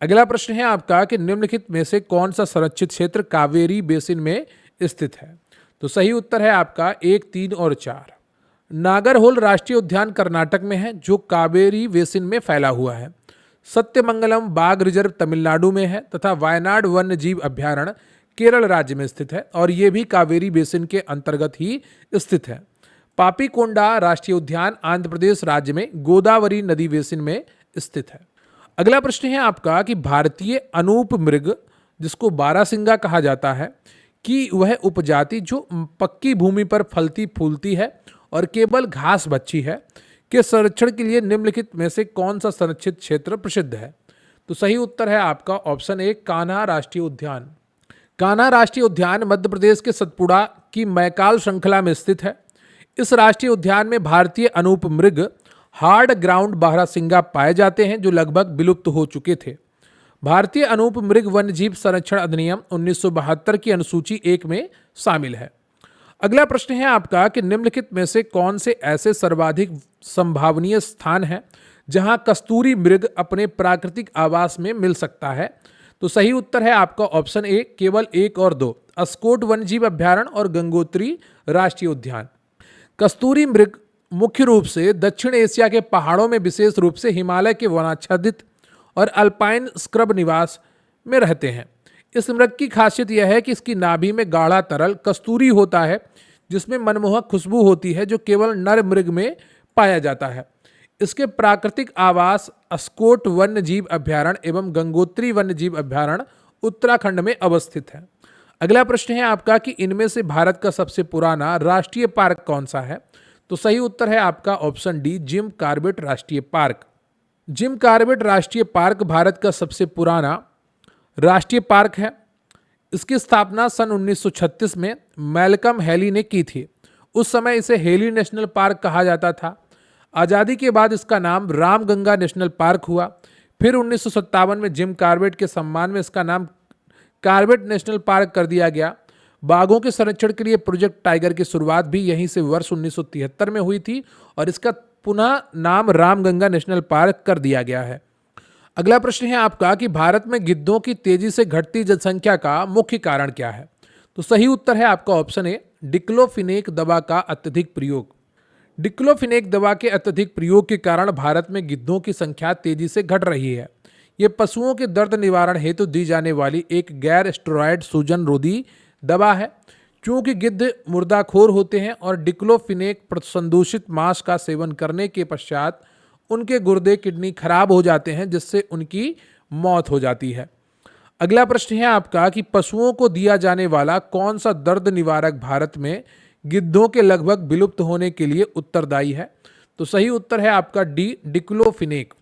अगला प्रश्न है आपका कि निम्नलिखित में से कौन सा संरक्षित क्षेत्र कावेरी बेसिन में स्थित है। तो सही उत्तर है आपका 1, 3 और 4। नागरहोल राष्ट्रीय उद्यान कर्नाटक में है जो कावेरी बेसिन में फैला हुआ है। सत्यमंगलम बाघ रिजर्व तमिलनाडु में है तथा वायनाड वन्य जीव अभ्यारण्य केरल राज्य में स्थित है और ये भी कावेरी बेसिन के अंतर्गत ही स्थित है। पापीकोंडा राष्ट्रीय उद्यान आंध्र प्रदेश राज्य में गोदावरी नदी बेसिन में स्थित है। अगला प्रश्न है आपका कि भारतीय अनूप मृग जिसको बारहसिंगा कहा जाता है कि वह उपजाति जो पक्की भूमि पर फलती फूलती है और केवल घास बच्ची है के संरक्षण के लिए निम्नलिखित में से कौन सा संरक्षित क्षेत्र प्रसिद्ध है। तो सही उत्तर है आपका ऑप्शन 1 कान्हा राष्ट्रीय उद्यान। कान्हा राष्ट्रीय उद्यान मध्य प्रदेश के सतपुड़ा की मैकाल श्रृंखला में स्थित है। इस राष्ट्रीय उद्यान में भारतीय अनूप मृग हार्ड ग्राउंड बारहसिंगा पाए जाते हैं जो लगभग विलुप्त हो चुके थे। भारतीय अनूप मृग वन्यजीव संरक्षण अधिनियम 1972 की अनुसूची 1 में शामिल है। अगला प्रश्न है आपका कि निम्नलिखित में से कौन से ऐसे सर्वाधिक संभावनीय स्थान हैं जहां कस्तूरी मृग अपने प्राकृतिक आवास में मिल सकता है। तो सही उत्तर है आपका ऑप्शन 1 केवल 1 और 2 अस्कोट वन्यजीव अभ्यारण्य और गंगोत्री राष्ट्रीय उद्यान। कस्तूरी मृग मुख्य रूप से दक्षिण एशिया के पहाड़ों में विशेष रूप से हिमालय के वनाच्छादित और अल्पाइन स्क्रब निवास में रहते हैं। इस मृग की खासियत यह है कि इसकी नाभि में गाढ़ा तरल कस्तूरी होता है जिसमें मनमोहक खुशबू होती है जो केवल नर मृग में पाया जाता है। इसके प्राकृतिक आवास अस्कोट वन्य जीव अभ्यारण्य एवं गंगोत्री वन्य जीव अभ्यारण्य उत्तराखंड में अवस्थित है। अगला प्रश्न है आपका कि इनमें से भारत का सबसे पुराना राष्ट्रीय पार्क कौन सा है। तो सही उत्तर है आपका ऑप्शन डी जिम कॉर्बेट राष्ट्रीय पार्क। जिम कॉर्बेट राष्ट्रीय पार्क भारत का सबसे पुराना राष्ट्रीय पार्क है। इसकी स्थापना सन 1936 में मैल्कम हेली ने की थी। उस समय इसे हेली नेशनल पार्क कहा जाता था। आज़ादी के बाद इसका नाम रामगंगा नेशनल पार्क हुआ। फिर 1957 में जिम कॉर्बेट के सम्मान में इसका नाम कॉर्बेट नेशनल पार्क कर दिया गया। बाघों के संरक्षण के लिए प्रोजेक्ट टाइगर की शुरुआत भी यहीं से वर्ष 1973 में हुई थी और इसका पुनः नाम रामगंगा नेशनल पार्क कर दिया गया है। अगला प्रश्न है आपका कि भारत में गिद्धों की तेजी से घटती जनसंख्या का मुख्य कारण क्या है। तो सही उत्तर है आपका ऑप्शन ए डिक्लोफिनेक दवा का अत्यधिक प्रयोग। डिक्लोफिनेक दवा के अत्यधिक प्रयोग के कारण भारत में गिद्धों की संख्या तेजी से घट रही है। ये पशुओं के दर्द निवारण हेतु दी जाने वाली एक गैर स्टेरॉयड सूजन रोधी दवा है। चूंकि गिद्ध मुर्दाखोर होते हैं और डिक्लोफिनेक संदूषित मांस का सेवन करने के पश्चात उनके गुर्दे किडनी खराब हो जाते हैं जिससे उनकी मौत हो जाती है। अगला प्रश्न है आपका कि पशुओं को दिया जाने वाला कौन सा दर्द निवारक भारत में गिद्धों के लगभग विलुप्त होने के लिए उत्तरदायी है। तो सही उत्तर है आपका डी डिक्लोफिनेक।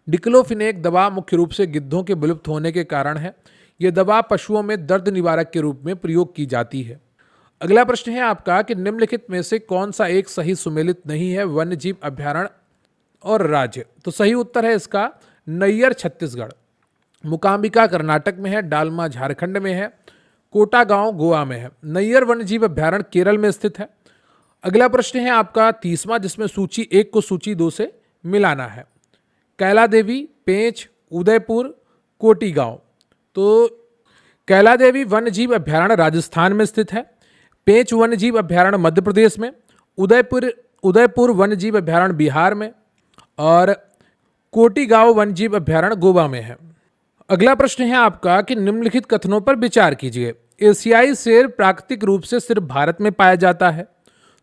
डिक्लोफिनेक दवा मुख्य रूप से गिद्धों के विलुप्त होने के कारण है। यह दवा पशुओं में दर्द निवारक के रूप में प्रयोग की जाती है। अगला प्रश्न है आपका कि निम्नलिखित में से कौन सा एक सही सुमेलित नहीं है वन्य जीव अभ्यारण्य और राज्य। तो सही उत्तर है इसका नैयर छत्तीसगढ़, मुकाम्बिका कर्नाटक में है, डालमा झारखंड में है, कोटा गांव गोवा में है। नैयर वन्यजीव अभ्यारण्य केरल में स्थित है। अगला प्रश्न है आपका 30वां जिसमें सूची 1 को सूची 2 से मिलाना है। कैला देवी, पेंच, उदयपुर, कोटी गांव। तो कैला देवी वन्यजीव अभ्यारण्य राजस्थान में स्थित है। पेंच वन्यजीव अभ्यारण्य मध्य प्रदेश में, उदयपुर वन्यजीव अभ्यारण्य बिहार में और कोटी गांव वन्यजीव अभ्यारण्य गोवा में है। अगला प्रश्न है आपका कि निम्नलिखित कथनों पर विचार कीजिए। एशियाई शेर प्राकृतिक रूप से सिर्फ भारत में पाया जाता है।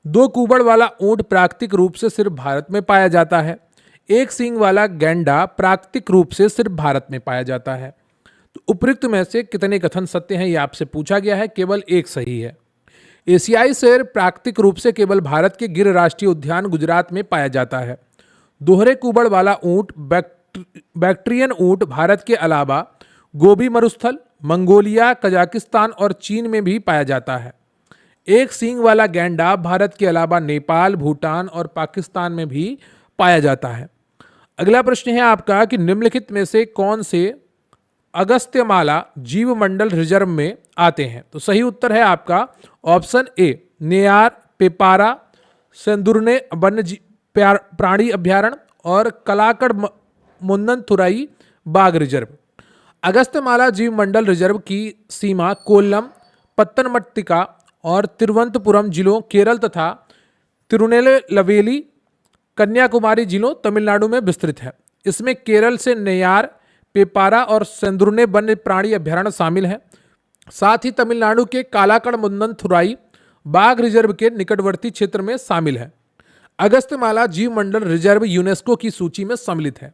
दो कूबड़ वाला ऊंट प्राकृतिक रूप से सिर्फ भारत में पाया जाता है। एक सींग वाला गैंडा प्राकृतिक रूप से सिर्फ भारत में पाया जाता है। तो उपयुक्त में से कितने कथन सत्य हैं, ये आपसे पूछा गया है। केवल एक सही है। एशियाई शेर प्राकृतिक रूप से केवल भारत के गिर राष्ट्रीय उद्यान गुजरात में पाया जाता है। दोहरे कुबड़ वाला ऊंट बैक्ट्रियन ऊंट भारत के अलावा गोबी मरुस्थल, मंगोलिया, कजाकिस्तान और चीन में भी पाया जाता है। एक सींग वाला गैंडा भारत के अलावा नेपाल, भूटान और पाकिस्तान में भी पाया जाता है। अगला प्रश्न है आपका कि निम्नलिखित में से कौन से अगस्त्यमाला जीव मंडल रिजर्व में आते हैं। तो सही उत्तर है आपका ऑप्शन ए, नेयार, पेपारा, सेंदुरने वन्य प्राणी अभ्यारण्य और कलाकड़ मुन्ननथुराई बाघ रिजर्व। अगस्त्यमाला जीव मंडल रिजर्व की सीमा कोल्लम, पत्तनमथिट्टा और तिरुवनंतपुरम जिलों केरल तथा तिरुनेलवेली कन्याकुमारी जिलों तमिलनाडु में विस्तृत है। इसमें केरल से नेयार, पेपारा और सेंदुरने वन्य प्राणी अभ्यारण्य शामिल हैं। साथ ही तमिलनाडु के कालाकड़ मुन्ननथुराई बाघ रिजर्व के निकटवर्ती क्षेत्र में शामिल है। अगस्त्यमाला जीव मंडल रिजर्व यूनेस्को की सूची में सम्मिलित है।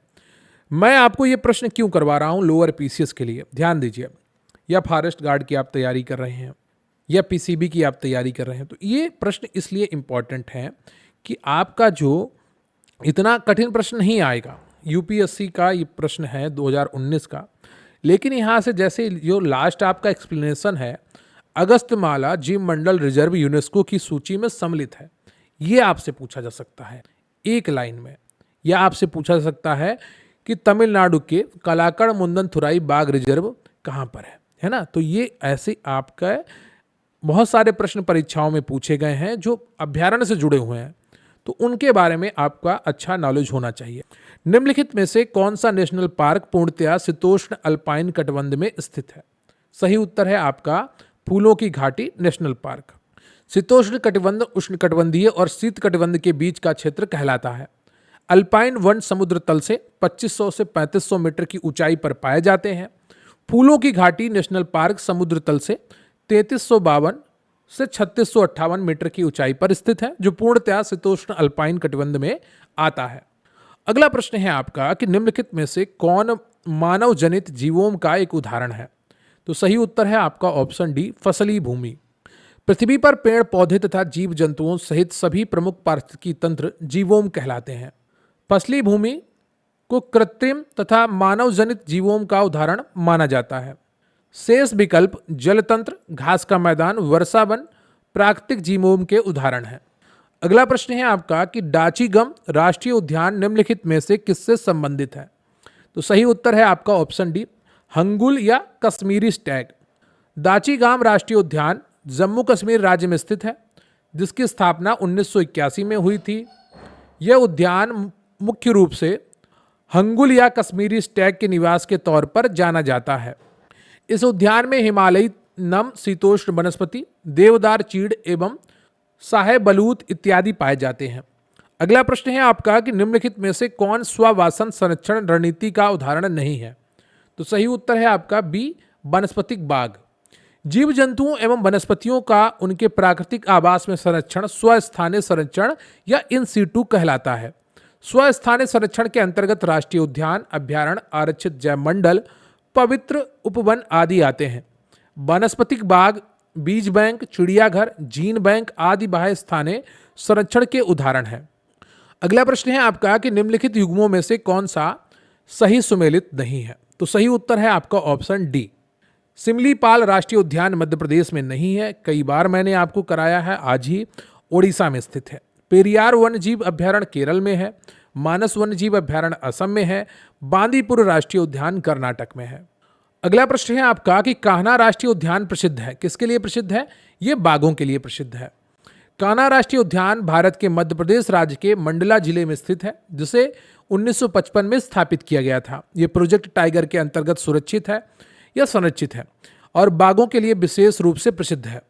मैं आपको ये प्रश्न क्यों करवा रहा हूँ लोअर पीसीएस के लिए, ध्यान दीजिए। या फॉरेस्ट गार्ड की आप तैयारी कर रहे हैं या पीसीबी की आप तैयारी कर रहे हैं, तो ये प्रश्न इसलिए इंपॉर्टेंट है कि आपका जो इतना कठिन प्रश्न नहीं आएगा। यूपीएससी का ये प्रश्न है 2019 का, लेकिन यहाँ से जैसे जो लास्ट आपका एक्सप्लेनेशन है, अगस्त्यमाला जीव मंडल रिजर्व यूनेस्को की सूची में सम्मिलित है, ये आपसे पूछा जा सकता है एक लाइन में। यह आपसे पूछा जा सकता है कि तमिलनाडु के कलाकड़ मुन्ननथुराई बाघ रिजर्व कहाँ पर है ना। तो ये ऐसे आपका बहुत सारे प्रश्न परीक्षाओं में पूछे गए हैं जो अभ्यारण्य से जुड़े हुए हैं, तो उनके बारे में आपका अच्छा नॉलेज होना चाहिए। निम्नलिखित में से कौन सा नेशनल पार्क पूर्णतया शीतोष्ण अल्पाइन कटिबंध में स्थित है। सही उत्तर है आपका फूलों की घाटी नेशनल पार्क। शीतोष्ण कटिबंध उष्णकटिबंधीय और शीत कटिबंध के बीच का क्षेत्र कहलाता है। अल्पाइन वन समुद्र तल से 2500 से 3500 मीटर की ऊंचाई पर पाए जाते हैं। फूलों की घाटी नेशनल पार्क समुद्र तल से 3352 से 3658 मीटर की ऊंचाई पर स्थित है, जो पूर्णतया शीतोष्ण अल्पाइन कटिबंध में आता है। अगला प्रश्न है आपका कि निम्नलिखित में से कौन मानव जनित जीवों का एक उदाहरण है। तो सही उत्तर है आपका ऑप्शन डी, फसली भूमि। पृथ्वी पर पेड़ पौधे तथा जीव जंतुओं सहित सभी प्रमुख पारिस्थितिकी तंत्र जीवोम कहलाते हैं। फसली भूमि को कृत्रिम तथा मानव जनित जीवों का उदाहरण माना जाता है। शेष विकल्प जलतंत्र, घास का मैदान, वर्षा वन प्राकृतिक जीवों के उदाहरण हैं। अगला प्रश्न है आपका कि डाचीगम राष्ट्रीय उद्यान निम्नलिखित में से किससे संबंधित है। तो सही उत्तर है आपका ऑप्शन डी, हंगुल या कश्मीरी स्टैग। दाचीगाम राष्ट्रीय उद्यान जम्मू कश्मीर राज्य में स्थित है, जिसकी स्थापना 1981 में हुई थी। यह उद्यान मुख्य रूप से हंगुल या कश्मीरी स्टैग के निवास के तौर पर जाना जाता है। इस उद्यान में हिमालयी नम शीतोष्ण वनस्पति, देवदार, चीड़ एवं साहेबलूत इत्यादि पाए जाते हैं। अगला प्रश्न है आपका कि निम्नलिखित में से कौन स्ववासन संरक्षण रणनीति का उदाहरण नहीं है। तो सही उत्तर है आपका बी, वनस्पतिक बाग। जीव जंतुओं एवं वनस्पतियों का उनके प्राकृतिक आवास में संरक्षण स्वस्थानीय संरक्षण या इन सीटू कहलाता है। स्वस्थानीय संरक्षण के अंतर्गत राष्ट्रीय उद्यान, अभ्यारण्य, आरक्षित जैव मंडल, पवित्र उपवन आदि आते हैं। वनस्पतिक बाग, बीज बैंक, चिड़ियाघर, जीन बैंक आदि बाह्य स्थानीय संरक्षण के उदाहरण हैं। अगला प्रश्न है आपका कि निम्नलिखित युग्मों में से कौन सा सही सुमेलित नहीं है। तो सही उत्तर है आपका ऑप्शन डी, सिमलीपाल राष्ट्रीय उद्यान मध्य प्रदेश में नहीं है, कई बार मैंने आपको कराया है, आज ही ओडिशा में स्थित है। पेरियार वन्यजीव अभ्यारण्य केरल में है। मानस वन्यजीव अभ्यारण्य असम में है। बांदीपुर राष्ट्रीय उद्यान कर्नाटक में है। अगला प्रश्न है आपका कि कान्हा राष्ट्रीय उद्यान प्रसिद्ध है, किसके लिए प्रसिद्ध है। ये बाघों के लिए प्रसिद्ध है। कान्हा राष्ट्रीय उद्यान भारत के मध्य प्रदेश राज्य के मंडला जिले में स्थित है, जिसे 1955 में स्थापित किया गया था। ये प्रोजेक्ट टाइगर के अंतर्गत सुरक्षित है या संरक्षित है और बाघों के लिए विशेष रूप से प्रसिद्ध है।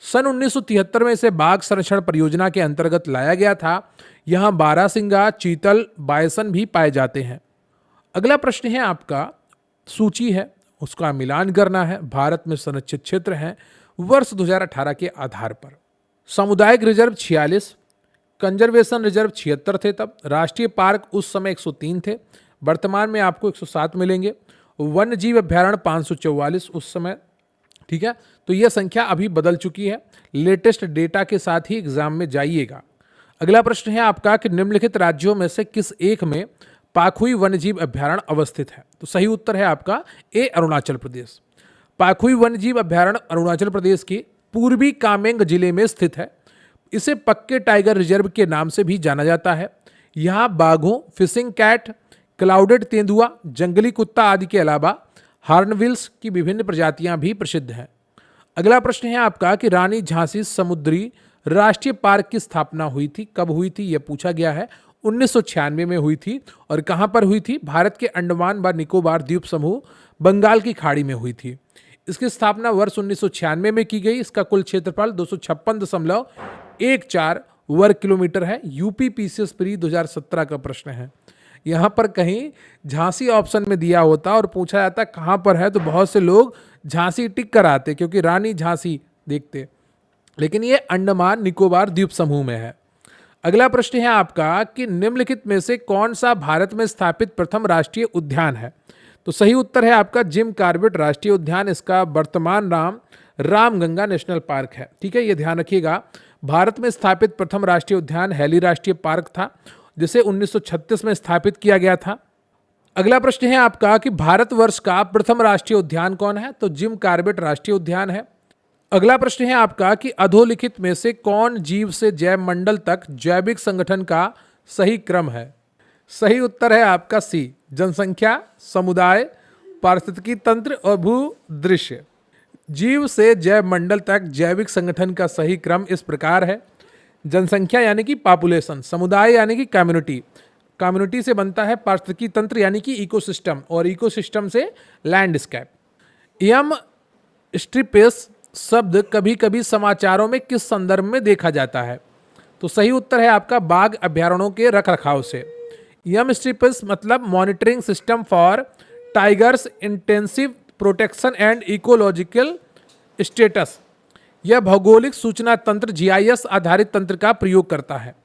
सन 1973 में इसे बाघ संरक्षण परियोजना के अंतर्गत लाया गया था। यहाँ बारहसिंगा, चीतल, बायसन भी पाए जाते हैं। अगला प्रश्न है आपका, सूची है उसका मिलान करना है। भारत में संरक्षित क्षेत्र हैं वर्ष 2018 के आधार पर। सामुदायिक रिजर्व 46, कंजर्वेशन रिजर्व 76 थे तब, राष्ट्रीय पार्क उस समय 103 थे, वर्तमान में आपको 107 मिलेंगे, वन्य जीव अभ्यारण्य 544 उस समय, ठीक है। तो यह संख्या अभी बदल चुकी है, लेटेस्ट डेटा के साथ ही एग्जाम में जाइएगा। अगला प्रश्न है आपका कि निम्नलिखित राज्यों में से किस एक में पाखुई वन्यजीव अभ्यारण्य अवस्थित है? तो सही उत्तर है आपका ए, अरुणाचल प्रदेश। पाखुई वन्यजीव अभ्यारण्य अरुणाचल प्रदेश के पूर्वी कामेंग जिले में स्थित है। इसे पक्के टाइगर रिजर्व के नाम से भी जाना जाता है। यहाँ बाघों, फिशिंग कैट, क्लाउडेड तेंदुआ, जंगली कुत्ता आदि के अलावा हार्नविल्स की विभिन्न प्रजातियां भी प्रसिद्ध हैं। अगला प्रश्न है आपका कि रानी झांसी समुद्री राष्ट्रीय पार्क की स्थापना हुई थी, कब हुई थी? यह पूछा गया है। 1996 में हुई थी। और कहां पर हुई थी? भारत के अंडमान व निकोबार द्वीप समूह, बंगाल की खाड़ी में हुई थी। इसकी स्थापना वर्ष 1996 में की गई। इसका कुल क्षेत्रफल 256.14 वर्ग किलोमीटर है। यूपी पीसीएस प्री 2017 का प्रश्न है। यहाँ पर कहीं झांसी ऑप्शन में दिया होता और पूछा जाता कहाँ पर है, तो बहुत से लोग झांसी टिक कर आते क्योंकि रानी झांसी देखते, लेकिन ये अंडमान निकोबार द्वीप समूह में है। अगला प्रश्न है आपका कि निम्नलिखित में से कौन सा भारत में स्थापित प्रथम राष्ट्रीय उद्यान है? तो सही उत्तर है आपका जिम कॉर्बेट राष्ट्रीय उद्यान। इसका वर्तमान नाम रामगंगा नेशनल पार्क है, ठीक है, ये ध्यान रखिएगा। भारत में स्थापित प्रथम राष्ट्रीय उद्यान हैली राष्ट्रीय पार्क था, जिसे 1936 में स्थापित किया गया था। अगला प्रश्न है आपका कि भारतवर्ष का प्रथम राष्ट्रीय उद्यान कौन है? तो जिम कॉर्बेट राष्ट्रीय उद्यान है। अगला प्रश्न है आपका कि अधोलिखित में से कौन जीव से जैव मंडल तक जैविक संगठन का सही क्रम है? सही उत्तर है आपका सी, जनसंख्या, समुदाय, पारिस्थितिकी तंत्र और भूदृश्य। जीव से जैव मंडल तक जैविक संगठन का सही क्रम इस प्रकार है। जनसंख्या यानी कि पॉपुलेशन, समुदाय यानी कि कम्युनिटी, कम्युनिटी से बनता है पारिस्थितिकी तंत्र यानी कि इकोसिस्टम, और इकोसिस्टम से लैंडस्केप। यम स्ट्रिपेस शब्द कभी कभी समाचारों में किस संदर्भ में देखा जाता है? तो सही उत्तर है आपका बाघ अभ्यारण्यों के रखरखाव से। यम स्ट्रिपेस मतलब monitoring system for tigers intensive protection and ecological status. यह भौगोलिक सूचना तंत्र जीआईएस आधारित तंत्र का प्रयोग करता है।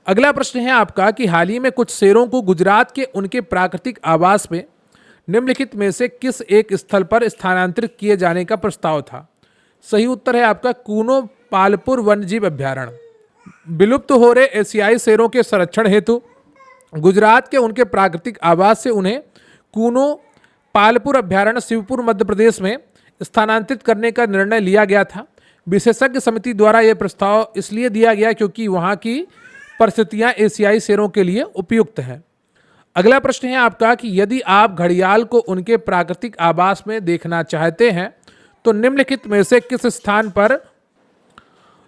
अगला प्रश्न है आपका कि हाल ही में कुछ शेरों को गुजरात के उनके प्राकृतिक आवास में निम्नलिखित में से किस एक स्थल पर स्थानांतरित किए जाने का प्रस्ताव था? सही उत्तर है आपका कूनो पालपुर वन्यजीव अभ्यारण्य। विलुप्त हो रहे एशियाई शेरों के संरक्षण हेतु गुजरात के उनके प्राकृतिक आवास से उन्हें कूनो पालपुर अभ्यारण्य शिवपुर मध्य प्रदेश में स्थानांतरित करने का निर्णय लिया गया था। विशेषज्ञ समिति द्वारा यह प्रस्ताव इसलिए दिया गया क्योंकि वहां की परिस्थितियां एशियाई शेरों के लिए उपयुक्त हैं। अगला प्रश्न है आपका कि यदि आप घड़ियाल को उनके प्राकृतिक आवास में देखना चाहते हैं तो निम्नलिखित में से किस स्थान पर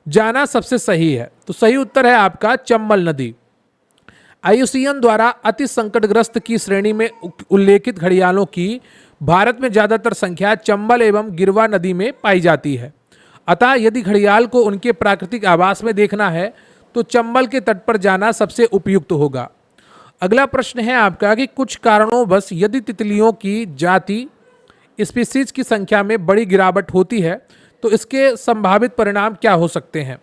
जाना सबसे सही है? तो सही उत्तर है आपका चंबल नदी। आईयूसीएन द्वारा अति संकटग्रस्त की श्रेणी में उल्लेखित घड़ियालों की भारत में ज्यादातर संख्या चंबल एवं गिरवा नदी में पाई जाती है। अतः यदि घड़ियाल को उनके प्राकृतिक आवास में देखना है तो चंबल के तट पर जाना सबसे उपयुक्त होगा। अगला प्रश्न है आपका कि कुछ कारणों यदि तितलियों की जाति स्पीसीज की संख्या में बड़ी गिरावट होती है तो इसके संभावित परिणाम क्या हो सकते हैं?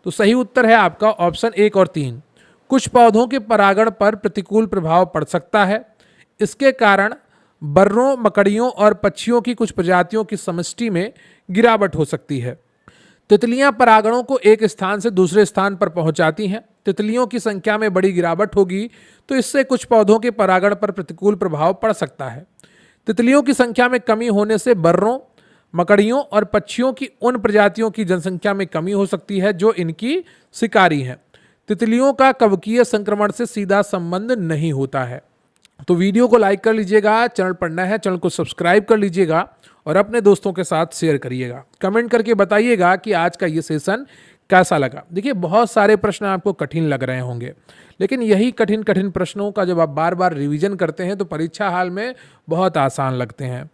तो सही उत्तर है आपका ऑप्शन 1 और 3। कुछ पौधों के परागण पर प्रतिकूल प्रभाव पड़ सकता है। इसके कारण बर्रों, मकड़ियों और पक्षियों की कुछ प्रजातियों की समष्टि में गिरावट हो सकती है। तितलियां परागणों को एक स्थान से दूसरे स्थान पर पहुंचाती हैं। तितलियों की संख्या में बड़ी गिरावट होगी तो इससे कुछ पौधों के परागण पर प्रतिकूल प्रभाव पड़ सकता है। तितलियों की संख्या में कमी होने से बर्रों, मकड़ियों और पक्षियों की उन प्रजातियों की जनसंख्या में कमी हो सकती है जो इनकी शिकारी हैं। तितलियों का कवकीय संक्रमण से सीधा संबंध नहीं होता है। तो वीडियो को लाइक कर लीजिएगा, चैनल पर नया है चैनल को सब्सक्राइब कर लीजिएगा और अपने दोस्तों के साथ शेयर करिएगा। कमेंट करके बताइएगा कि आज का ये सेशन कैसा लगा। देखिए बहुत सारे प्रश्न आपको कठिन लग रहे होंगे, लेकिन यही कठिन कठिन प्रश्नों का जब आप बार बार रिवीजन करते हैं तो परीक्षा हाल में बहुत आसान लगते हैं।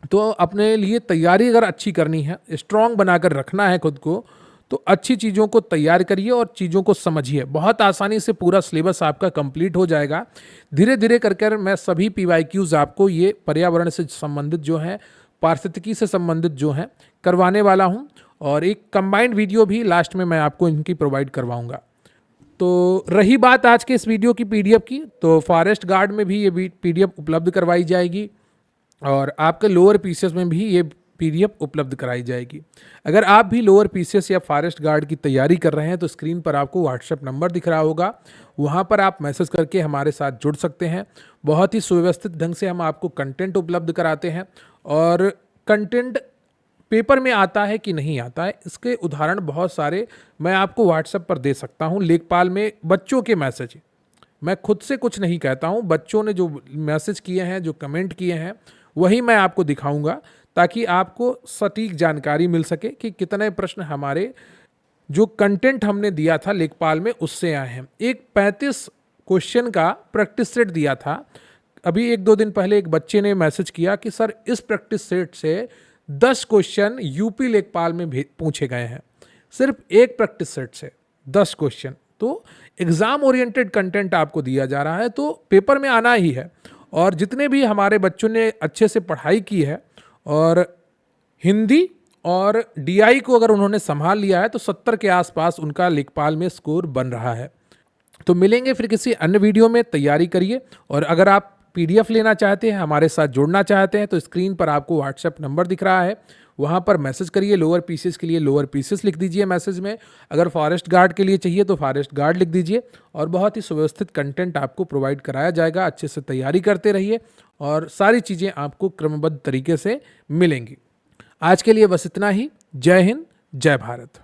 तो अपने लिए तैयारी अगर अच्छी करनी है, स्ट्रॉन्ग बनाकर रखना है खुद को, तो अच्छी चीज़ों को तैयार करिए और चीज़ों को समझिए। बहुत आसानी से पूरा सिलेबस आपका कंप्लीट हो जाएगा। धीरे धीरे कर मैं सभी PYQs आपको ये पर्यावरण से संबंधित जो है, पारिस्थितिकी से संबंधित जो है करवाने वाला हूँ। और एक कंबाइंड वीडियो भी लास्ट में मैं आपको इनकी प्रोवाइड करवाऊंगा। तो रही बात आज के इस वीडियो की पीडीएफ की, तो फॉरेस्ट गार्ड में भी ये पीडीएफ उपलब्ध करवाई जाएगी और आपके लोअर पीसीएस में भी ये पीडीएफ उपलब्ध कराई जाएगी। अगर आप भी लोअर पीसीएस या फॉरेस्ट गार्ड की तैयारी कर रहे हैं तो स्क्रीन पर आपको व्हाट्सएप नंबर दिख रहा होगा, वहाँ पर आप मैसेज करके हमारे साथ जुड़ सकते हैं। बहुत ही सुव्यवस्थित ढंग से हम आपको कंटेंट उपलब्ध कराते हैं और कंटेंट पेपर में आता है कि नहीं आता है, इसके उदाहरण बहुत सारे मैं आपको व्हाट्सएप पर दे सकता हूँ। लेखपाल में बच्चों के मैसेज, मैं खुद से कुछ नहीं कहता हूँ, बच्चों ने जो मैसेज किए हैं, जो कमेंट किए हैं, वही मैं आपको दिखाऊंगा ताकि आपको सटीक जानकारी मिल सके कि कितने प्रश्न हमारे जो कंटेंट हमने दिया था लेखपाल में उससे आए हैं। एक 35 क्वेश्चन का प्रैक्टिस सेट दिया था। अभी 1-2 दिन पहले एक बच्चे ने मैसेज किया कि सर इस प्रैक्टिस सेट से 10 क्वेश्चन यूपी लेखपाल में पूछे गए हैं। सिर्फ एक प्रैक्टिस सेट से 10 क्वेश्चन। तो एग्जाम ओरिएंटेड कंटेंट आपको दिया जा रहा है, तो पेपर में आना ही है। और जितने भी हमारे बच्चों ने अच्छे से पढ़ाई की है और हिंदी और डीआई को अगर उन्होंने संभाल लिया है तो 70 के आसपास उनका लेखपाल में स्कोर बन रहा है। तो मिलेंगे फिर किसी अन्य वीडियो में, तैयारी करिए। और अगर आप पीडीएफ लेना चाहते हैं, हमारे साथ जुड़ना चाहते हैं, तो स्क्रीन पर आपको व्हाट्सएप नंबर दिख रहा है, वहाँ पर मैसेज करिए। लोअर पीसीएस के लिए लोअर पीसीएस लिख दीजिए मैसेज में, अगर फॉरेस्ट गार्ड के लिए चाहिए तो फॉरेस्ट गार्ड लिख दीजिए और बहुत ही सुव्यवस्थित कंटेंट आपको प्रोवाइड कराया जाएगा। अच्छे से तैयारी करते रहिए और सारी चीज़ें आपको क्रमबद्ध तरीके से मिलेंगी। आज के लिए बस इतना ही। जय हिंद, जय भारत।